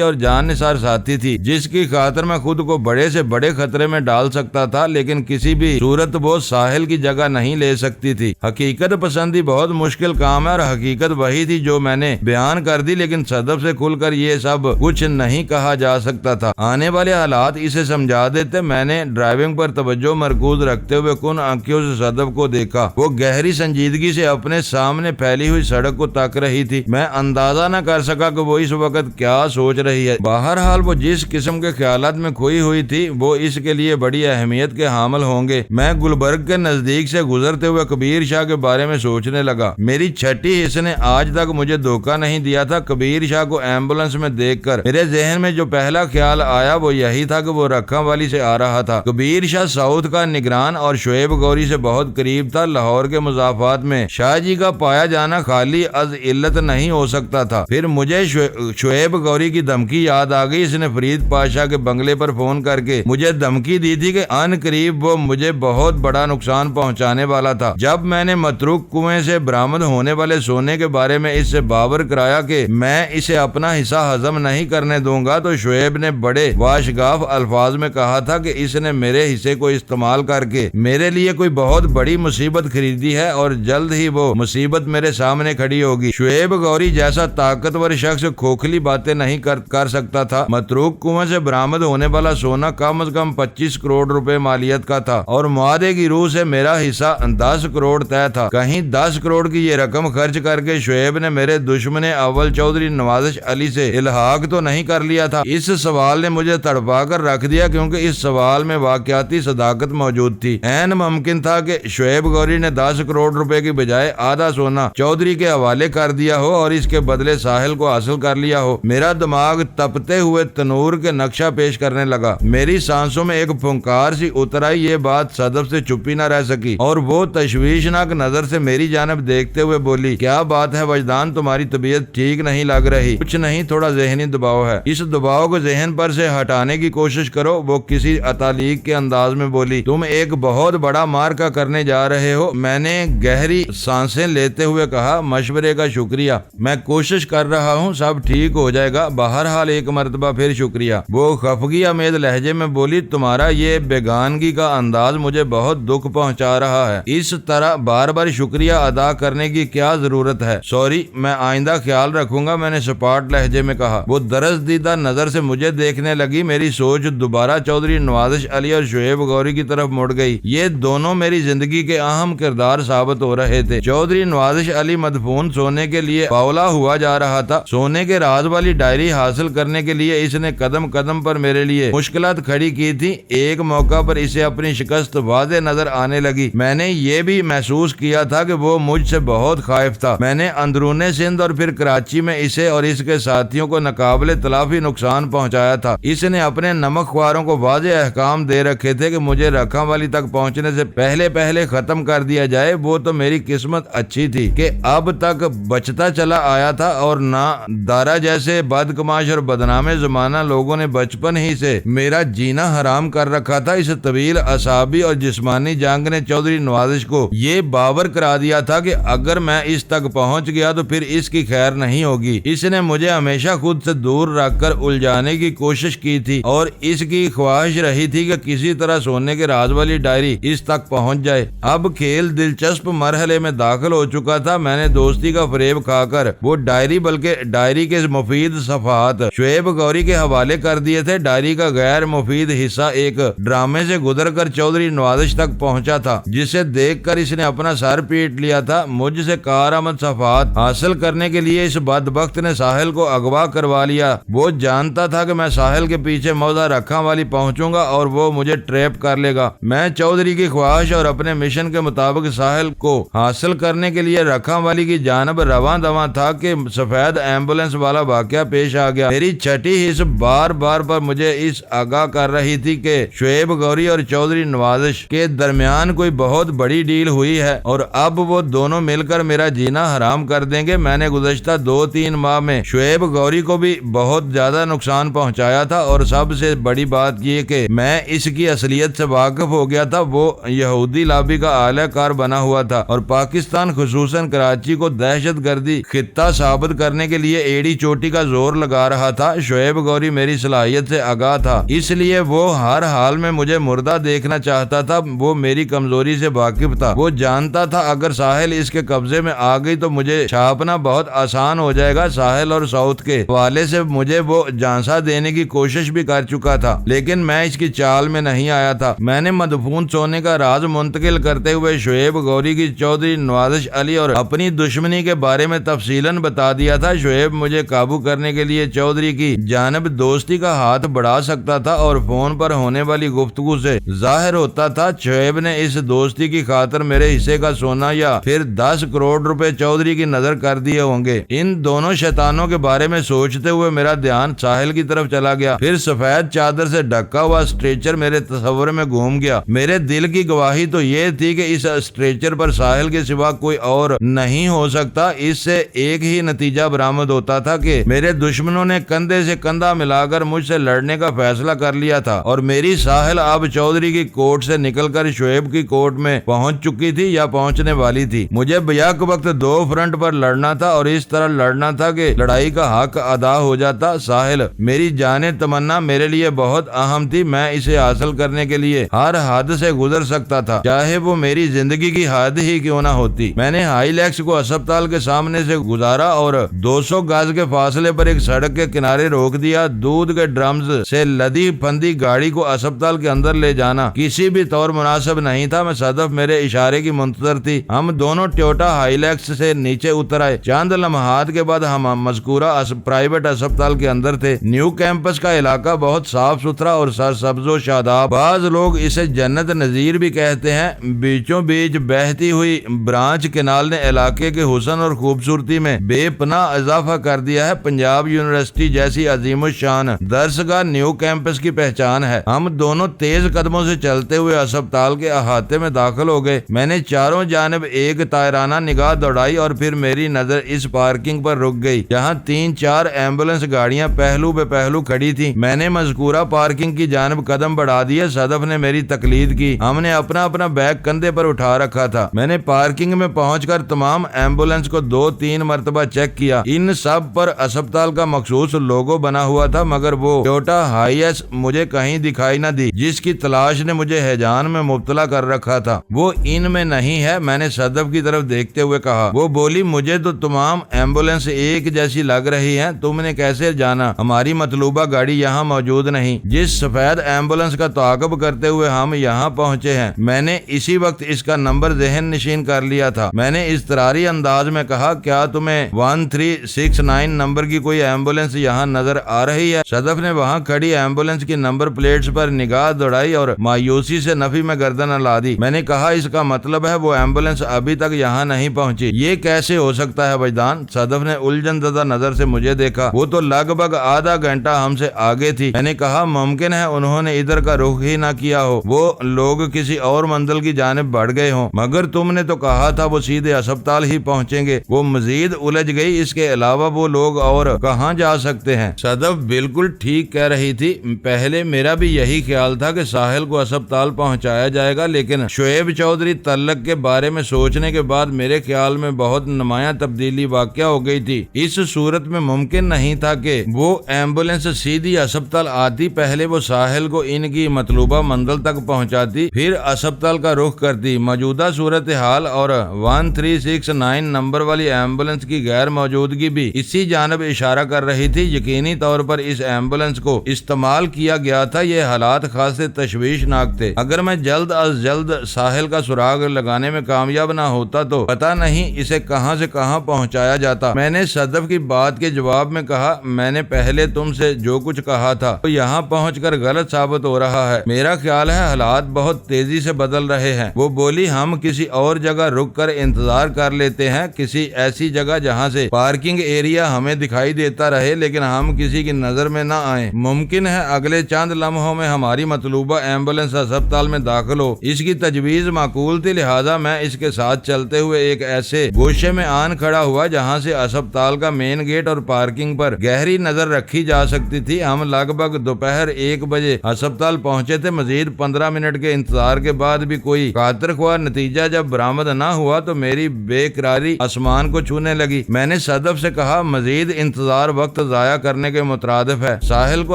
और जाननिसार साथी थी, जिसकी खातिर मैं खुद को बड़े से बड़े खतरे में डाल सकता था, लेकिन किसी भी सूरत वो साहिल की जगह नहीं ले सकती थी। हकीकत पसंदी बहुत मुश्किल काम है और हकीकत वही थी जो मैंने बयान कर दी, लेकिन सदफ से खुलकर ये सब कुछ नहीं कहा जा सकता था। आने वाले हालात इसे समझा देते। मैंने ड्राइविंग पर तवज्जो मरकूज रखते हुए कुन आंखों से सदफ को देखा। वो गहरी संजीदगी से अपने सामने फैली हुई सड़क को ताक रही थी। मैं अंदाजा न कर सका कि वो इस वक्त क्या सोच रही है। बहरहाल वो जिस किस्म के ख्यालात में खोई हुई थी, वो इसके लिए बड़ी अहमियत के हामिल होंगे। मैं गुलबर्ग के नजदीक से गुजरते हुए कबीर शाह के बारे में सोचने लगा। मेरी छठी हिस्स ने आज तक मुझे धोखा नहीं दिया था। कबीर शाह को एम्बुलेंस में देखकर मेरे जहन में जो पहला ख्याल आया वो यही था कि वो रखा वाली से आ रहा था। कबीर शाह साउथ का निगरान और शुएब गौरी से बहुत करीब था। लाहौर के मुजाफात में शाह जी का पाया जाना खाली अज इल्लत नहीं हो सकता था। फिर मुझे शुएब गौरी की धमकी याद आ गई। इसने फरीद पाशा के बंगले पर फोन करके मुझे धमकी दी थी कि अन करीब वो मुझे बहुत बड़ा नुकसान पहुंचाने वाला था। जब मैंने मतरूक कुएं से बरामद होने वाले सोने के बारे में इससे बावर कराया कि मैं इसे अपना हिस्सा हजम नहीं करने दूंगा, तो शुएब ने बड़े वाशगाफ अल्फाज में कहा था कि इसने मेरे हिस्से को इस्तेमाल करके मेरे लिए कोई बहुत बड़ी मुसीबत खरीदी है और जल्द ही वो मुसीबत मेरे सामने खड़ी होगी। शुएब गौरी जैसा ताकतवर शख्स खोखली बातें नहीं कर सकता था। मतरूक कुएं से बरामद होने वाला सोना कम से कम 25 करोड़ रुपए मालियत का था और मुआदे की रूह से मेरा हिस्सा 10 करोड़ तय था। कहीं 10 करोड़ की ये रकम खर्च करके शुएब ने मेरे दुश्मन अव्वल चौधरी नवाजिश अली से इल्हाक तो नहीं कर लिया था। इस सवाल ने मुझे तड़पा कर रख दिया, क्योंकि इस सवाल में वाकयाती सदाकत मौजूद थी। ऐन मुमकिन था कि शुएब गौरी ने 10 करोड़ रुपए की बजाय आधा सोना चौधरी के हवाले कर दिया हो और इसके बदले साहिल को हासिल कर लिया हो। मेरा दिमाग तपते हुए तनूर के नक्शा पेश करने लगा। मेरी सांसों में एक फुंकार सी उतर आई। ये बात सदफ से चुप्पी न रह सकी और वो तशवीशनाक नजर से मेरी जानब देखते हुए बोली, क्या बात है वजदान, तुम्हारी तबीयत ठीक नहीं लग रही? कुछ नहीं, थोड़ा जहनी दबाव है। इस दबाव को जहन पर से हटाने की कोशिश करो। वो किसी अतालीक के अंदाज में बोली, तुम एक बहुत बड़ा मार्का करने जा रहे हो। मैंने गहरी सांसें लेते हुए कहा, मशवरे का शुक्रिया, मैं कोशिश कर रहा हूँ, सब ठीक हो जाएगा। बहरहाल एक मरतबा फिर शुक्रिया। वो खफगी अमेद लहजे में बोली, तुम्हारा ये बेगानगी का अंदाज मुझे बहुत दुख पहुँचा रहा है। इस तरह बार बार शुक्रिया अदा करने की क्या जरूरत है? सॉरी, मैं आइंदा ख्याल रखूंगा, मैंने सपाट लहजे में कहा। वो दरसदीदा नजर से मुझे देखने लगी। मेरी सोच दोबारा चौधरी नवाजिश अली और शुएब गौरी की तरफ मुड़ गई। ये दोनों मेरी जिंदगी के अहम किरदार साबित हो रहे थे। चौधरी नवाजिश अली मदफून सोने के लिए बावला हुआ जा रहा था। सोने के राज वाली डायरी हासिल करने के लिए इसने कदम कदम पर मेरे लिए मुश्किलात खड़ी की थी। एक मौका पर इसे अपनी शिकस्त वाज़े नजर आने लगी। मैंने ये भी महसूस किया था कि वो मुझसे बहुत खाइफ था। मैंने अंदरूने सिंध और फिर कराची में इसे और इसके साथियों को नाकाबिले तलाफी नुकसान पहुंचाया था। इसने अपने नमकख्वारों को वाज़े अहकाम दे रखे थे कि मुझे रखा वाली तक पहुंचने से पहले पहले खत्म कर दिया जाए। वो तो मेरी किस्मत अच्छी थी कि अब तक बचता चला आया था और ना दारा जैसे बदकमाश और बदनामे जमाना लोगों ने बचपन ही से मेरा जीना हराम कर रखा था। इस तवील असाबी और जिस्मानी जंग ने चौधरी नवाजिश को ये बावर करा दिया था कि अगर मैं इस तक पहुंच गया तो फिर इसकी खैर नहीं होगी। इसने मुझे हमेशा खुद से दूर रखकर उलझाने की कोशिश की थी और इसकी ख्वाहिश रही थी कि किसी तरह सोने के राज वाली डायरी इस तक पहुंच जाए। अब खेल दिलचस्प मरहले में दाखिल हो चुका था। मैंने दोस्ती का फरेब खाकर वो डायरी बल्कि डायरी के मुफीद सफात शुएब गौरी के हवाले कर दिए थे। डायरी का गैर मुफीद हिस्सा एक ड्रामे से गुजरकर चौधरी नवाजिश तक पहुंचा था, जिसे देखकर इसने अपना सर पीट लिया था। मुझसे कारआमद सफात हासिल करने के लिए इस बदबख्त ने साहिल को अगवा करवा लिया। वो जानता था कि मैं साहिल के पीछे मौजा रखा वाली पहुंचूंगा और वो मुझे ट्रैप कर लेगा। मैं चौधरी की ख्वाहिश और अपने मिशन के मुताबिक साहिल को हासिल करने के लिए रखा वाली वाली की जानब रवां दवां था कि सफेद एम्बुलेंस वाला वाकया पेश आ गया। मेरी छठी हिस्स बार बार पर मुझे इस आगाह कर रही थी कि शुएब गौरी और चौधरी नवाजिश के दरमियान कोई बहुत बड़ी डील हुई है और अब वो दोनों मिलकर मेरा जीना हराम कर देंगे। मैंने गुज़श्ता 2-3 माह में शुएब गौरी को भी बहुत ज्यादा नुकसान पहुंचाया था और सबसे बड़ी बात ये कि मैं इसकी असलियत से वाकिफ हो गया था। वो यहूदी लॉबी का आलाकार बना हुआ था और पाकिस्तान खुसूसन कराची को दहशतगर्दी खित्ता साबित करने के लिए एड़ी चोटी का जोर लगा रहा था। शुएब गौरी मेरी सलाहियत से आगाह था, इसलिए वो हर हाल में मुझे मुर्दा देखना चाहता था। वो मेरी कमजोरी से वाकिफ था। वो जानता था अगर साहिल इसके कब्जे में आ गई तो मुझे छापना बहुत आसान हो जाएगा। साहिल और साउथ के हवाले से मुझे वो झांसा देने की कोशिश भी कर चुका था, लेकिन मैं इसकी चाल में नहीं आया था। मैंने मदफून सोने का राज मुंतकिल करते हुए शुएब गौरी की चौधरी नवाजिश अली और अपनी दुश्मनी के बारे में तफसीलन बता दिया था। शुएब मुझे काबू करने के लिए चौधरी की जानब दोस्ती का हाथ बढ़ा सकता था और फोन पर होने वाली गुफ्तगू से जाहिर होता था शुएब ने इस दोस्ती की खातिर मेरे हिस्से का सोना या फिर 10 करोड़ रुपए चौधरी की नजर कर दिए होंगे। इन दोनों शैतानों के बारे में सोचते हुए मेरा ध्यान साहिल की तरफ चला गया। फिर सफेद चादर से ढका हुआ स्ट्रेचर मेरे तस्वर में घूम गया। मेरे दिल की गवाही तो ये थी कि इस स्ट्रेचर पर साहिल के सिवा कोई और नहीं हो सकता। इससे एक ही नतीजा बरामद होता था कि मेरे दुश्मनों ने कंधे से कंधा मिलाकर मुझसे लड़ने का फैसला कर लिया था और मेरी साहिल अब चौधरी की कोर्ट से निकलकर शुएब की कोर्ट में पहुंच चुकी थी या पहुंचने वाली थी। मुझे बैक वक्त 2 फ्रंट पर लड़ना था और इस तरह लड़ना था कि लड़ाई का हक अदा हो जाता। साहिल मेरी जाने तमन्ना मेरे लिए बहुत अहम थी। मैं इसे हासिल करने के लिए हर हद से गुजर सकता था, चाहे वो मेरी जिंदगी की हद ही क्यों ना होती। मैंने हाईलैक्स को अस्पताल के सामने से गुजारा और 200 गज के फासले पर एक सड़क के किनारे रोक दिया। दूध के ड्रम्स से लदी फंदी गाड़ी को अस्पताल के अंदर ले जाना किसी भी तौर मुनासिब नहीं था। मैं सदफ मेरे इशारे की मुंतजर थी। हम दोनों टोयोटा हाईलैक्स से नीचे उतर आए। चंद लम्हात के बाद हम मज़कूरा प्राइवेट अस्पताल के अंदर थे। न्यू कैंपस का इलाका बहुत साफ सुथरा और सब्जो शादाब, बाज लोग इसे जन्नत नजीर भी कहते हैं। बीचों बीच बहती हुई ब्रांच केनाल ने इलाके के हुस्न और खूबसूरती में बेपनाह इजाफा कर दिया है। पंजाब यूनिवर्सिटी जैसी अजीमुशान दरसगाह न्यू कैंपस की पहचान है। हम दोनों तेज कदमों से चलते हुए अस्पताल के अहाते में दाखिल हो गए। मैंने चारों जानब एक तायराना निगाह दौड़ाई और फिर मेरी नजर इस पार्किंग पर रुक गई जहां 3-4 एम्बुलेंस गाड़ियां पहलू बे पहलू खड़ी थी। मैंने मज़कूरा पार्किंग की जानब कदम बढ़ा दिए। सदफ ने मेरी तकलीद की। हमने अपना अपना बैग कंधे पर उठा रखा था। मैंने पार्किंग में पहुंचकर तमाम एम्बुलेंस को 2-3 मरतबा चेक किया। इन सब पर अस्पताल का मखसूस लोगो बना हुआ था, मगर वो टोयोटा हाईएस मुझे कहीं दिखाई न दी जिसकी तलाश ने मुझे हैजान में मुब्तला कर रखा था। वो इनमें नहीं है। मैंने सदफ की तरफ देखते हुए कहा। वो बोली, मुझे तो तमाम एम्बुलेंस एक जैसी लग रही हैं। तुमने कैसे जाना? हमारी मतलूबा गाड़ी यहाँ मौजूद नहीं। जिस सफेद एम्बुलेंस का ताक़ुब करते हुए हम यहाँ पहुँचे हैं, मैंने इसी वक्त इसका नंबर ज़हन नशीन कर लिया था। मैंने इस्तरारी अंदाज में कहा, क्या तुम्हें 1369 नंबर की कोई एम्बुलेंस यहाँ नजर आ रही है? सदफ ने वहाँ खड़ी एम्बुलेंस की नंबर प्लेट्स पर निगाह दौड़ाई और मायूसी से नफी में गर्दन अला दी। मैंने कहा, इसका मतलब है वो एम्बुलेंस अभी तक यहाँ नहीं पहुँची। ये कैसे हो सकता है वजदान? सदफ ने उलझनज़दा नजर से मुझे देखा। वो तो लगभग आधा घंटा हमसे आगे थी। मैंने कहा, मुमकिन है उन्होंने इधर का रुख ही ना किया हो। वो लोग किसी और मंजिल की जानिब बढ़ गए हों। मगर तुमने तो कहा था वो सीधे अस्पताल ही पहुँचेंगे। वो मजीद उलझ गई। इसके अलावा वो लोग और कहाँ जा सकते हैं? सदफ बिल्कुल ठीक कह रही थी। पहले मेरा भी यही ख्याल था कि साहिल को अस्पताल पहुंचाया जाएगा, लेकिन शुएब चौधरी तल्लक के बारे में सोचने के बाद मेरे ख्याल में बहुत नुमाया तब्दीली वाक़या हो गई थी। इस सूरत में मुमकिन नहीं था कि वो एम्बुलेंस सीधी अस्पताल आती। पहले वो साहिल को इनकी मतलूबा मंजिल तक पहुंचाती, फिर अस्पताल का रुख करती। मौजूदा सूरत हाल और 1369 नंबर वाली एम्बुलेंस की गैर मौजूदगी भी इसी जानब इशारा कर रही थी। यकीनी तौर पर इस एम्बुलेंस को इस्तेमाल किया गया था। ये हालात खासे तशवीशनाक थे। अगर मैं जल्द अज जल्द साहिल का सुराग लगाने में कामयाब ना होता तो पता नहीं इसे कहां से कहां पहुंचाया जाता। मैंने सदफ की बात के जवाब में कहा, मैंने पहले तुमसे जो कुछ कहा था तो यहाँ पहुंचकर गलत साबित हो रहा है। मेरा ख्याल है हालात बहुत तेजी से बदल रहे हैं। वो बोली, हम किसी और जगह रुक कर इंतजार कर लेते लेते हैं किसी ऐसी जगह जहां से पार्किंग एरिया हमें दिखाई देता रहे लेकिन हम किसी की नजर में न आए। मुमकिन है अगले चंद लम्हों में हमारी मतलूबा एम्बुलेंस अस्पताल में दाखिल हो। इसकी तजवीज माकूल थी, लिहाजा मैं इसके साथ चलते हुए एक ऐसे गोशे में आन खड़ा हुआ जहां से अस्पताल का मेन गेट और पार्किंग पर गहरी नजर रखी जा सकती थी। हम लगभग दोपहर 1 बजे अस्पताल पहुंचे थे। मजीद 15 मिनट के इंतजार के बाद भी कोई खातिर ख्वाह नतीजा जब बरामद न हुआ तो मेरी बेकरारी आसमान को छूने लगी। मैंने सदफ से कहा, मजीद इंतजार वक्त जाया करने के मुतरादिफ है। साहिल को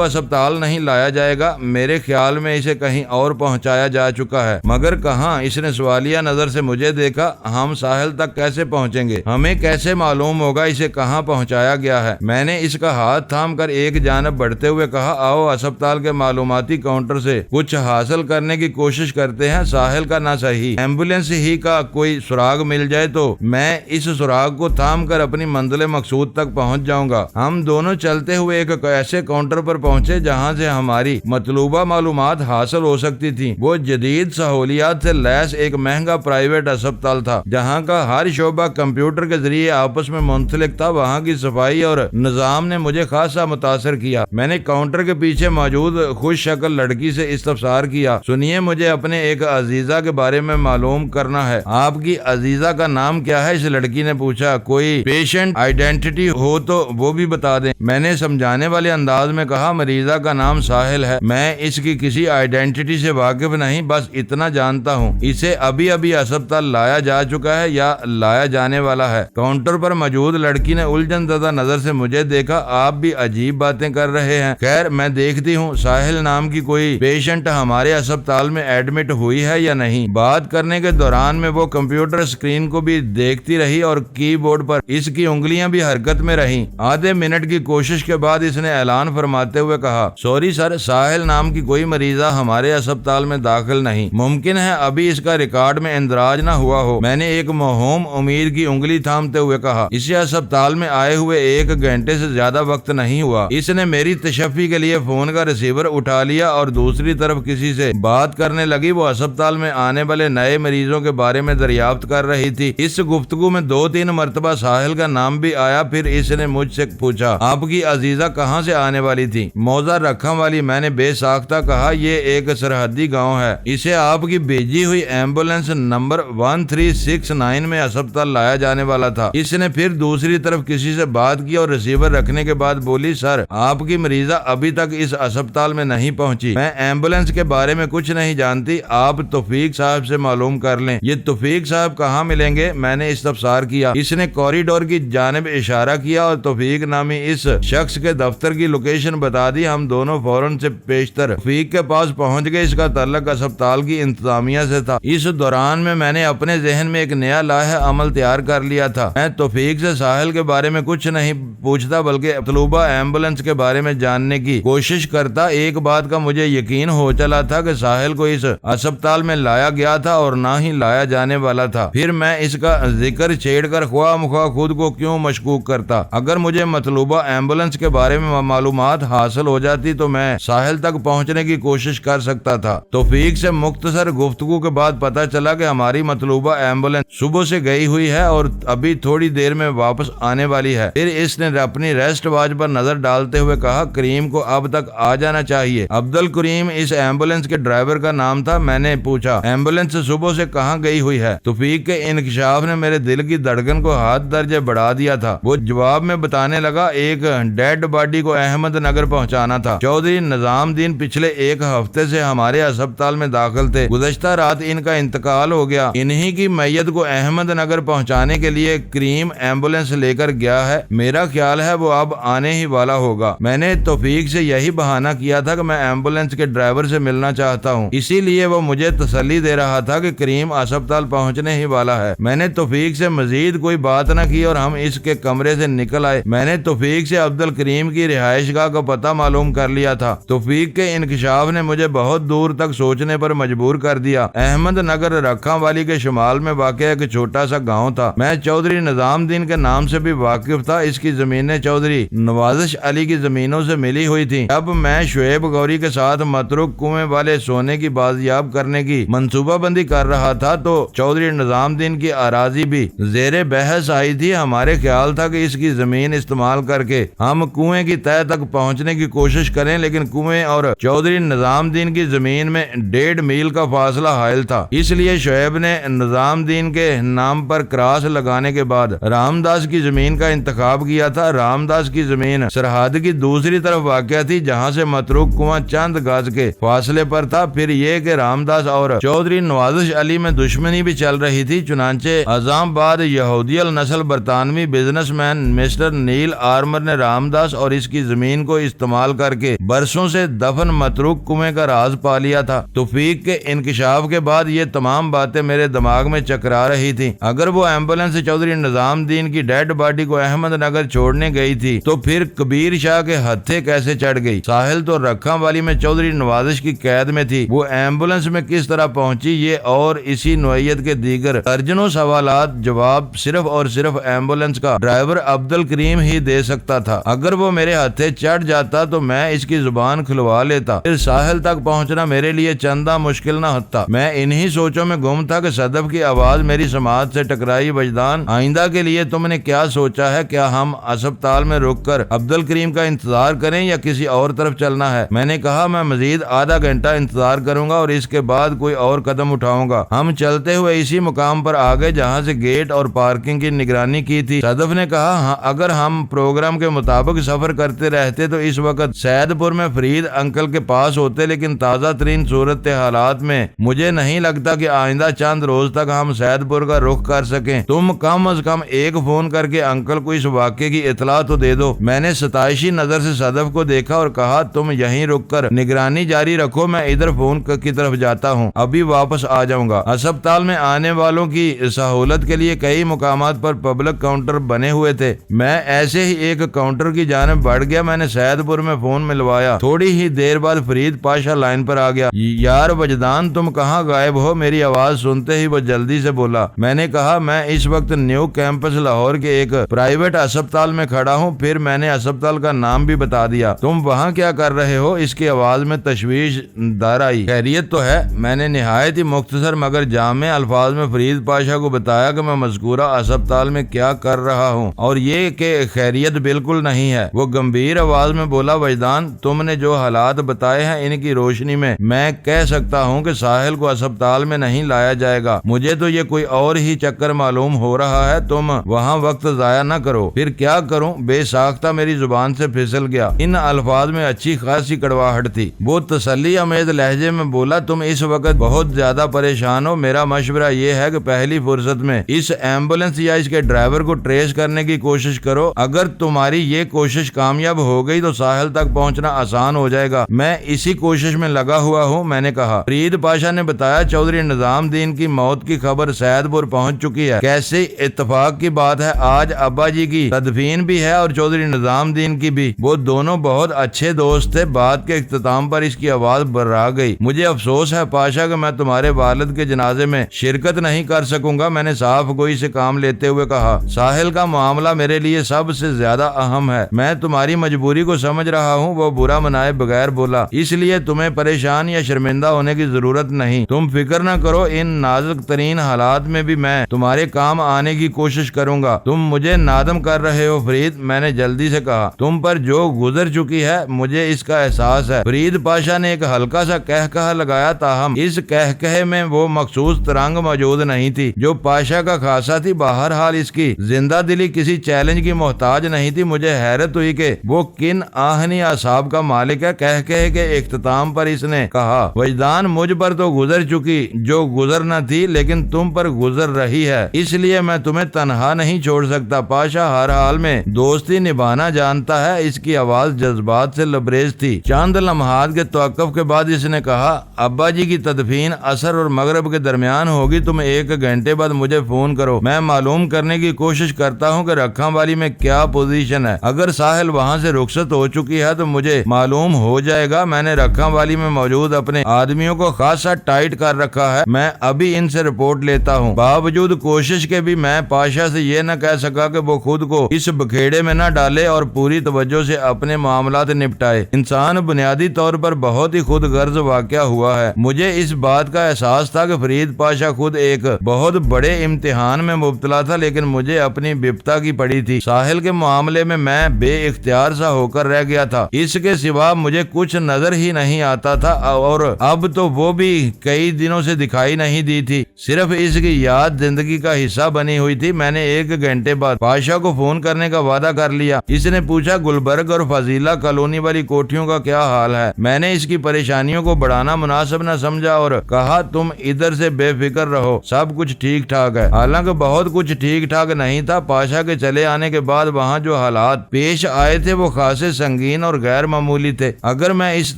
अस्पताल नहीं लाया जाएगा, मेरे ख्याल में इसे कहीं और पहुंचाया जा चुका है। मगर कहां? इसने सवालिया नजर से मुझे देखा। हम साहिल तक कैसे पहुंचेंगे? हमें कैसे मालूम होगा इसे कहां पहुंचाया गया है? मैंने इसका हाथ थाम कर एक जानब बढ़ते हुए कहा, आओ अस्पताल के मालूमाती काउंटर से कुछ हासिल करने की कोशिश करते हैं। साहिल का ना सही एम्बुलेंस ही का कोई सुराग मिल जाए तो मैं इस सुराग को थाम कर अपनी मंजिल मकसूद तक पहुंच जाऊंगा। हम दोनों चलते हुए एक ऐसे काउंटर पर पहुंचे जहां से हमारी मतलूबा मालूमात हासिल हो सकती थी। वो जदीद सहूलियात से लैस एक महंगा प्राइवेट अस्पताल था जहां का हर शोबा कंप्यूटर के जरिए आपस में मुंसलिक था। वहां की सफाई और निजाम ने मुझे खासा मुतासर किया। मैंने काउंटर के पीछे मौजूद खुश शक्ल लड़की से इस्तफसार किया, सुनिए, मुझे अपने एक अजीजा के बारे में मालूम करना है। आपकी अजीजा का नाम क्या है? इस लड़की ने पूछा। कोई पेशेंट आइडेंटिटी हो तो वो भी बता दें। मैंने समझाने वाले अंदाज में कहा, मरीजा का नाम साहिल है। मैं इसकी किसी आइडेंटिटी से वाकिफ नहीं, बस इतना जानता हूँ इसे अभी अभी अस्पताल लाया जा चुका है या लाया जाने वाला है। काउंटर पर मौजूद लड़की ने उलझन ज़दा नजर से मुझे देखा। आप भी अजीब बातें कर रहे हैं। खैर मैं देखती हूँ साहिल नाम की कोई पेशेंट हमारे अस्पताल में एडमिट हुई है या नहीं। बात करने के दौरान में वो कंप्यूटर स्क्रीन को भी देखती रही और कीबोर्ड पर इसकी उंगलियां भी हरकत में रहीं। आधे मिनट की कोशिश के बाद इसने ऐलान फरमाते हुए कहा, सॉरी सर, साहिल नाम की कोई मरीजा हमारे अस्पताल में दाखिल नहीं। मुमकिन है अभी इसका रिकॉर्ड में इंदराज न हुआ हो। मैंने एक मौहूम उम्मीद की उंगली थामते हुए कहा, इसे अस्पताल में आए हुए 1 घंटे से ज्यादा वक्त नहीं हुआ। इसने मेरी तशफ़ी के लिए फोन का रिसीवर उठा लिया और दूसरी तरफ किसी से बात करने लगी। वो अस्पताल में आने वाले नए मरीजों के बारे में दरियाफ्त कर रही थी। इस गुफ्तगू में 2-3 मरतबा साहिल का नाम भी आया। फिर इसने मुझसे पूछा, आपकी अजीजा कहाँ से आने वाली थी? मौजा रखा वाली। मैंने बेसाख्ता कहा, ये एक सरहदी गांव है। इसे आपकी भेजी हुई एम्बुलेंस नंबर 1369 में अस्पताल लाया जाने वाला था। इसने फिर दूसरी तरफ किसी से बात की और रिसीवर रखने के बाद बोली, सर आपकी मरीजा अभी तक इस अस्पताल में नहीं पहुंची। मैं एम्बुलेंस के बारे में कुछ नहीं जानती, आप तौफीक साहब से मालूम कर लें। ये तौफीक साहब कहाँ मिलेंगे? मैंने इस्तफसार किया। इसने कॉरिडोर की जानिब इशारा किया और तौफीक नामी इस शख्स के दफ्तर की लोकेशन बता दी। हम दोनों फौरन से पेशतर तौफीक के पास पहुंच गए। इसका ताल्लुक अस्पताल की इंतजामिया से था। इस दौरान में मैंने अपने जहन में एक नया लाहे अमल तैयार कर लिया था। मैं तौफीक से साहिल के बारे में कुछ नहीं पूछता बल्कि मतलूबा एम्बुलेंस के बारे में जानने की कोशिश करता। एक बात का मुझे यकीन हो चला था कि साहिल को इस अस्पताल में लाया गया था और ना ही लाया जाने वाला था। फिर मैं इसका जिक्र छेड़कर ख्वाह खुद को क्यों मशकूक करता? अगर मुझे मतलूबा एम्बुलेंस के बारे में मालूमात हासिल हो जाती तो मैं साहिल तक पहुंचने की कोशिश कर सकता था। तौफीक से मुख्तसर गुफ्तगू के बाद पता चला कि हमारी मतलूबा एम्बुलेंस सुबह से गई हुई है और अभी थोड़ी देर में वापस आने वाली है। फिर इसने अपनी रेस्ट वॉच पर नजर डालते हुए कहा, करीम को अब तक आ जाना चाहिए। अब्दुल करीम इस एम्बुलेंस के ड्राइवर का नाम था। मैंने पूछा, एम्बुलेंस सुबह से कहाँ गई हुई है? तौफीक के इंकशाफ ने मेरे दिल की धड़कन को हाथ दर्जे बढ़ा दिया था। वो जवाब में बताने लगा, एक डेड बॉडी को अहमदनगर पहुंचाना था। चौधरी निजामुद्दीन पिछले 1 हफ्ते से हमारे अस्पताल में दाखिल थे। गुज़श्ता रात इनका इंतकाल हो गया। इन्हीं की मैयत को अहमदनगर पहुंचाने के लिए करीम एम्बुलेंस लेकर गया है। मेरा ख्याल है वो अब आने ही वाला होगा। मैंने तौफीक से यही बहाना किया था कि मैं एम्बुलेंस के ड्राइवर से मिलना चाहता हूँ, इसीलिए वो मुझे तसल्ली दे रहा था कि करीम अस्पताल पहुंचने ही वाला है। मैंने तौफीक से मजीद कोई बात न की और हम इसके कमरे से निकल आए। मैंने तौफीक से अब्दुल करीम की रिहाइशगाह का पता मालूम कर लिया था। तौफीक के इंकशाफ ने मुझे बहुत दूर तक सोचने पर मजबूर कर दिया। अहमदनगर रखा वाली के शुमाल में वाक़या एक छोटा सा गाँव था। मैं चौधरी निजामुद्दीन के नाम से भी वाकिफ था। इसकी जमीनें चौधरी नवाजिश अली की जमीनों से मिली हुई थी। अब मैं शुएब गौरी के साथ मतरुक कुएं वाले सोने की बाजियाब करने की मंसूबाबंदी कर रहा था तो चौधरी निजामुद्दीन की अराजी भी जेरे बहस आई थी। हमारे ख्याल था कि इसकी जमीन इस्तेमाल करके हम कुएं की तह तक पहुंचने की कोशिश करें, लेकिन कुएं और चौधरी निजामुद्दीन की जमीन में 1.5 मील का फासला हायल था। इसलिए शोएब ने निजामुद्दीन के नाम पर क्रॉस लगाने के बाद रामदास की जमीन का इंतखाब किया था। रामदास की जमीन सरहद की दूसरी तरफ वाक़या थी, जहां से मतरूक कुआं चंद गज के फासले पर था। फिर यह कि रामदास और चौधरी नवाजिश अली में दुश्मनी भी चल रही थी। चुनांचे अज़ामबाद यहूदियल नस्ल बरतानवी बिजनेसमैन मिस्टर नील आर्मर ने रामदास और इसकी जमीन को इस्तेमाल करके बरसों से दफन मतरूक कुएं का राज पा लिया था। तौफीक के इंकशाफ के बाद ये तमाम बातें मेरे दिमाग में चकरा रही थी। अगर वो एम्बुलेंस से चौधरी निजामुद्दीन की डेड बॉडी को अहमदनगर छोड़ने गई थी तो फिर कबीर शाह के हत्थे कैसे चढ़ गई? साहिल तो रखावाली में चौधरी नवाजिश की कैद में थी, वो एम्बुलेंस में किस तरह पहुंची? ये और इसी नौइयत के दीगर दर्जनों सवालात जवाब सिर्फ और सिर्फ एम्बुलेंस का ड्राइवर अब्दुल करीम ही दे सकता था। अगर वो मेरे हत्थे चढ़ जाता तो मैं इसकी जुबान खुलवा लेता, फिर साहिल तक पहुंचना मेरे लिए चंदा मुश्किल न होता। मैं इन्हीं सोचों में गुम था कि सदफ की आवाज मेरी समाज से टकराई। वजदान, आइंदा के लिए तुमने क्या सोचा है? क्या हम अस्पताल में रुककर अब्दुल करीम का इंतजार करें या किसी और तरफ चलना है? मैंने कहा, मैं मजीद आधा घंटा इंतजार करूंगा और इसके बाद कोई और कदम उठाऊंगा। हम चलते हुए इसी मुकाम पर आ गए जहां से गेट और पार्किंग की निगरानी की थी। सदफ ने कहा, हाँ, अगर हम प्रोग्राम के मुताबिक सफर करते रहते तो इस वक्त सैदपुर में फरीद अंकल के पास होते, लेकिन ताजा तरीन सूरत हालात में मुझे नहीं लगता कि आइंदा चंद रोज तक हम सैदपुर का रुख कर सकें। तुम कम अज कम एक फोन करके अंकल को इस वाक़े की इतला तो दे दो। मैंने सताइशी नजर से सदफ को देखा और कहा, तुम यहीं रुककर निगरानी जारी रखो, मैं इधर फोन की तरफ जाता हूँ, अभी वापस आ जाऊंगा। अस्पताल में आने वालों की सहूलत के लिए कई मुकामात पर पब्लिक काउंटर बने हुए थे। मैं ऐसे ही एक काउंटर की जानिब बढ़ गया। मैंने सैदपुर में फोन मिलवाया। थोड़ी ही देर बाद फरीद पाशा लाइन पर आ गया। यार वजदान, तुम कहाँ गायब हो? मेरी आवाज सुनते ही वो जल्दी से बोला। मैंने कहा, मैं इस वक्त न्यू कैंपस लाहौर के एक प्राइवेट अस्पताल में खड़ा हूँ। फिर मैंने अस्पताल का नाम भी बता दिया। तुम वहाँ क्या कर रहे हो? इसकी आवाज में तशवीश दर आई। खैरियत तो है? मैंने निहायत ही मुख्तसर मगर जामे अल्फाज में फरीद पाशा को बताया कि मैं मज़कूरा अस्पताल में क्या कर रहा हूँ और ये कि खैरियत बिल्कुल नहीं है। वो गंभीर आवाज में बोला, वजदान, तुमने जो हालात बताए हैं इनकी रोशनी में मैं कह सकता हूँ कि साहिल को अस्पताल में नहीं लाया जाएगा। मुझे तो ये कोई और ही चक्कर मालूम हो रहा है। तुम वहाँ वक्त जाया न करो। फिर क्या करूँ? बेसाख्ता मेरी जुबान से फिसल गया। इन अल्फाज में अच्छी खासी कड़वाहट थी। वो तसल्ली अमेज लहजे में बोला, तुम इस वक्त बहुत ज्यादा परेशान हो। मेरा मशवरा ये है कि पहली फुर्सत में इस एम्बुलेंस या इसके ड्राइवर को ट्रेस करने की कोशिश करो। अगर तुम्हारी ये कोशिश कामयाब हो गई तो साहिल तक पहुंचना आसान हो जाएगा। मैं इसी कोशिश में लगा हुआ हूँ, मैंने कहा। फरीद पाशा ने बताया, चौधरी निजामुद्दीन की मौत की खबर सैदपुर पहुंच चुकी है। कैसे इत्तेफाक की बात है, आज अब्बा जी की तदफीन भी है और चौधरी निजामुद्दीन की भी। वो दोनों बहुत अच्छे दोस्त थे। बात के इख्तिताम पर इसकी आवाज बर्रा गई। मुझे अफसोस है पाशा कि मैं तुम्हारे वालिद के जनाजे में शिरकत नहीं कर सकूंगा। मैंने साफ गोई से काम लेते हुए कहा, साहिल का मामला मेरे लिए सबसे ज्यादा अहम है। मैं तुम्हारी मजबूरी को समझ रहा हूँ। वो बुरा मनाए बगैर बोला, इसलिए तुम्हें परेशान या शर्मिंदा होने की जरूरत नहीं। तुम फिक्र न करो, इन नाजुक तरीन हालात में भी मैं तुम्हारे काम आने की कोशिश करूंगा। तुम मुझे नादम कर रहे हो फरीद, मैंने जल्दी से कहा। तुम पर जो गुजर चुकी है मुझे इसका एहसास है। फरीद पाशा ने एक हल्का सा कहकहा लगाया, ताहम इस कहकहे में वो मखसूस तरंग मौजूद नहीं थी जो पाशा का खासा थी। बहरहाल इसकी जिंदा दिली किसी चैलेंज की मोहताज नहीं थी। मुझे हैरत हुई कि वो किन आहनी आसाब का मालिक है। कहकहे के इख्तिताम पर इसने कहा, वजदान, मुझ पर तो गुजर चुकी जो गुजर न थी, लेकिन तुम पर गुजर रही है, इसलिए मैं तुम्हें तनहा नहीं छोड़ सकता। पाशा हर हाल में दोस्ती निभाना जानता है। इसकी आवाज जज्बात से लबरेज थी। चंद लम्हात के तवक्कुफ के बाद इसने कहा, अब्बा जी की तदफीन असर और मगरब के दरमियान होगी। तुम 1 घंटे बाद मुझे फोन करो। मैं मालूम करने की कोशिश करता हूँ कि रखावाली में क्या पोजीशन है। अगर साहिल वहाँ से रुखसत हो चुकी है तो मुझे मालूम हो जाएगा। मैंने रखावाली में मौजूद अपने आदमियों को खासा टाइट कर रखा है। मैं अभी इनसे रिपोर्ट लेता हूँ। बावजूद कोशिश के भी मैं पाशा से ये न कह सका कि वो खुद को इस बखेड़े में न डाले और पूरी तवज्जो से अपने मामलात निपटाए। इंसान बुनियादी तौर पर बहुत ही खुद गर्ज वाक़या हुआ है। मुझे इस बात का एहसास था कि फरीद पाशा खुद एक बहुत बड़े इम्तिहान में मुब्तला था, लेकिन मुझे अपनी विपता की पड़ी थी। साहिल के मामले में मैं बेइख्तियार सा होकर रह गया था। इसके सिवा मुझे कुछ नजर ही नहीं आता था और अब तो वो भी कई दिनों से दिखाई नहीं दी थी। सिर्फ इसकी याद जिंदगी का हिस्सा बनी हुई थी। मैंने 1 घंटे बाद पाशा को फोन करने का वादा कर लिया। इसने पूछा गुलबर्ग और फजीला कॉलोनी वाली कोठियों का क्या हाल है। मैंने इसकी परेशानियों को बढ़ाना मुनासिब न समझा और कहा तुम इधर से बेफिक्र रहो, सब कुछ ठीक ठाक है। हालांकि बहुत कुछ ठीक ठाक नहीं था। पाशा के चले आने के बाद वहाँ जो हालात पेश आए थे वो खासे संगीन और गैर मामूली थे। अगर मैं इस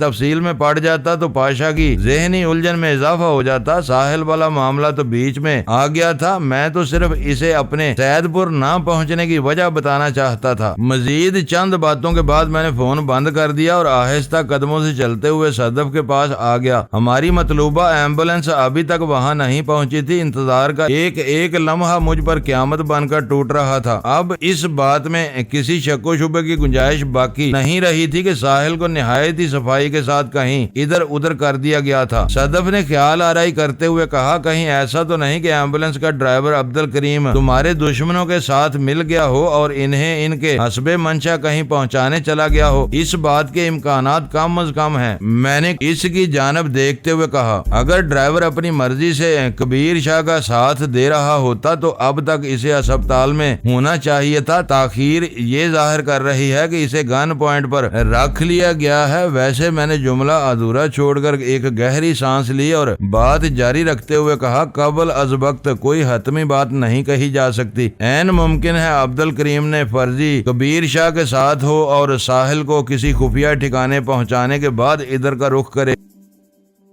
तफसील में पड़ जाता तो पाशा की ज़हनी उलझन में इजाफा हो जाता। साहिल वाला मामला तो बीच में आ गया था। मैं तो सिर्फ इसे अपने सैदपुर ना पहुंचने की वजह बताना चाहता था। मजीद चंद बातों के बाद मैंने फोन बंद कर दिया और आहिस्ता कदमों से चलते हुए सदफ के पास आ गया। हमारी मतलूबा एम्बुलेंस अभी तक वहां नहीं पहुंची थी। इंतजार का एक एक लम्हा मुझ पर क़यामत बनकर टूट रहा था। अब इस बात में किसी शक्को शुबे की गुंजाइश बाकी नहीं रही थी कि साहिल को निहायत ही सफाई के साथ कहीं इधर उधर कर दिया गया था। सदफ ने ख्याल आराई करते हुए कहा कहीं ऐसा तो नहीं कि एम्बुलेंस का ड्राइवर अब्दुल करीम तुम्हारे दुश्मनों के साथ मिल गया हो और इन्हें इनके हस्बे मंशा कहीं पहुंचाने चला गया हो। इस बात के इम्कानात कम अज कम हैं। मैंने इसकी जानब देखते हुए कहा अगर ड्राइवर अपनी मर्जी से कबीर शाह का साथ दे रहा होता तो अब तक इसे अस्पताल में होना चाहिए था। ताखीर ये जाहिर कर रही है कि इसे गन पॉइंट पर रख लिया गया है। वैसे मैंने जुमला अधूरा छोड़कर एक गहरी सांस ली और बात जारी रखते हुए कहा कबल अज वक्त कोई हतमी बात नहीं कही जा सकती। ऐन मुमकिन है अब्दुल करीम ने फर्जी कबीर शाह के साथ हो और साहिल को किसी खुफिया ठिकाने पहुंचाने के बाद इधर का रुख करे।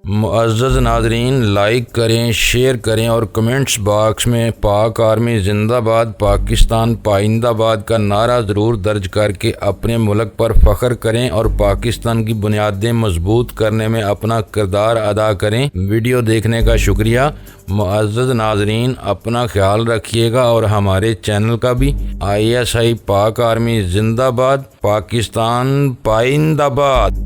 मुअज़्ज़ज़ नाज़रीन, लाइक करें, शेयर करें और कमेंट्स बॉक्स में पाक आर्मी जिंदाबाद, पाकिस्तान पाइंदाबाद का नारा ज़रूर दर्ज करके अपने मुल्क पर फ़ख्र करें और पाकिस्तान की बुनियादें मजबूत करने में अपना किरदार अदा करें। वीडियो देखने का शुक्रिया। मुअज़्ज़ज़ नाज़रीन, अपना ख्याल रखिएगा और हमारे चैनल का भी। ISI पाक आर्मी जिंदाबाद, पाकिस्तान पाइंदाबाद।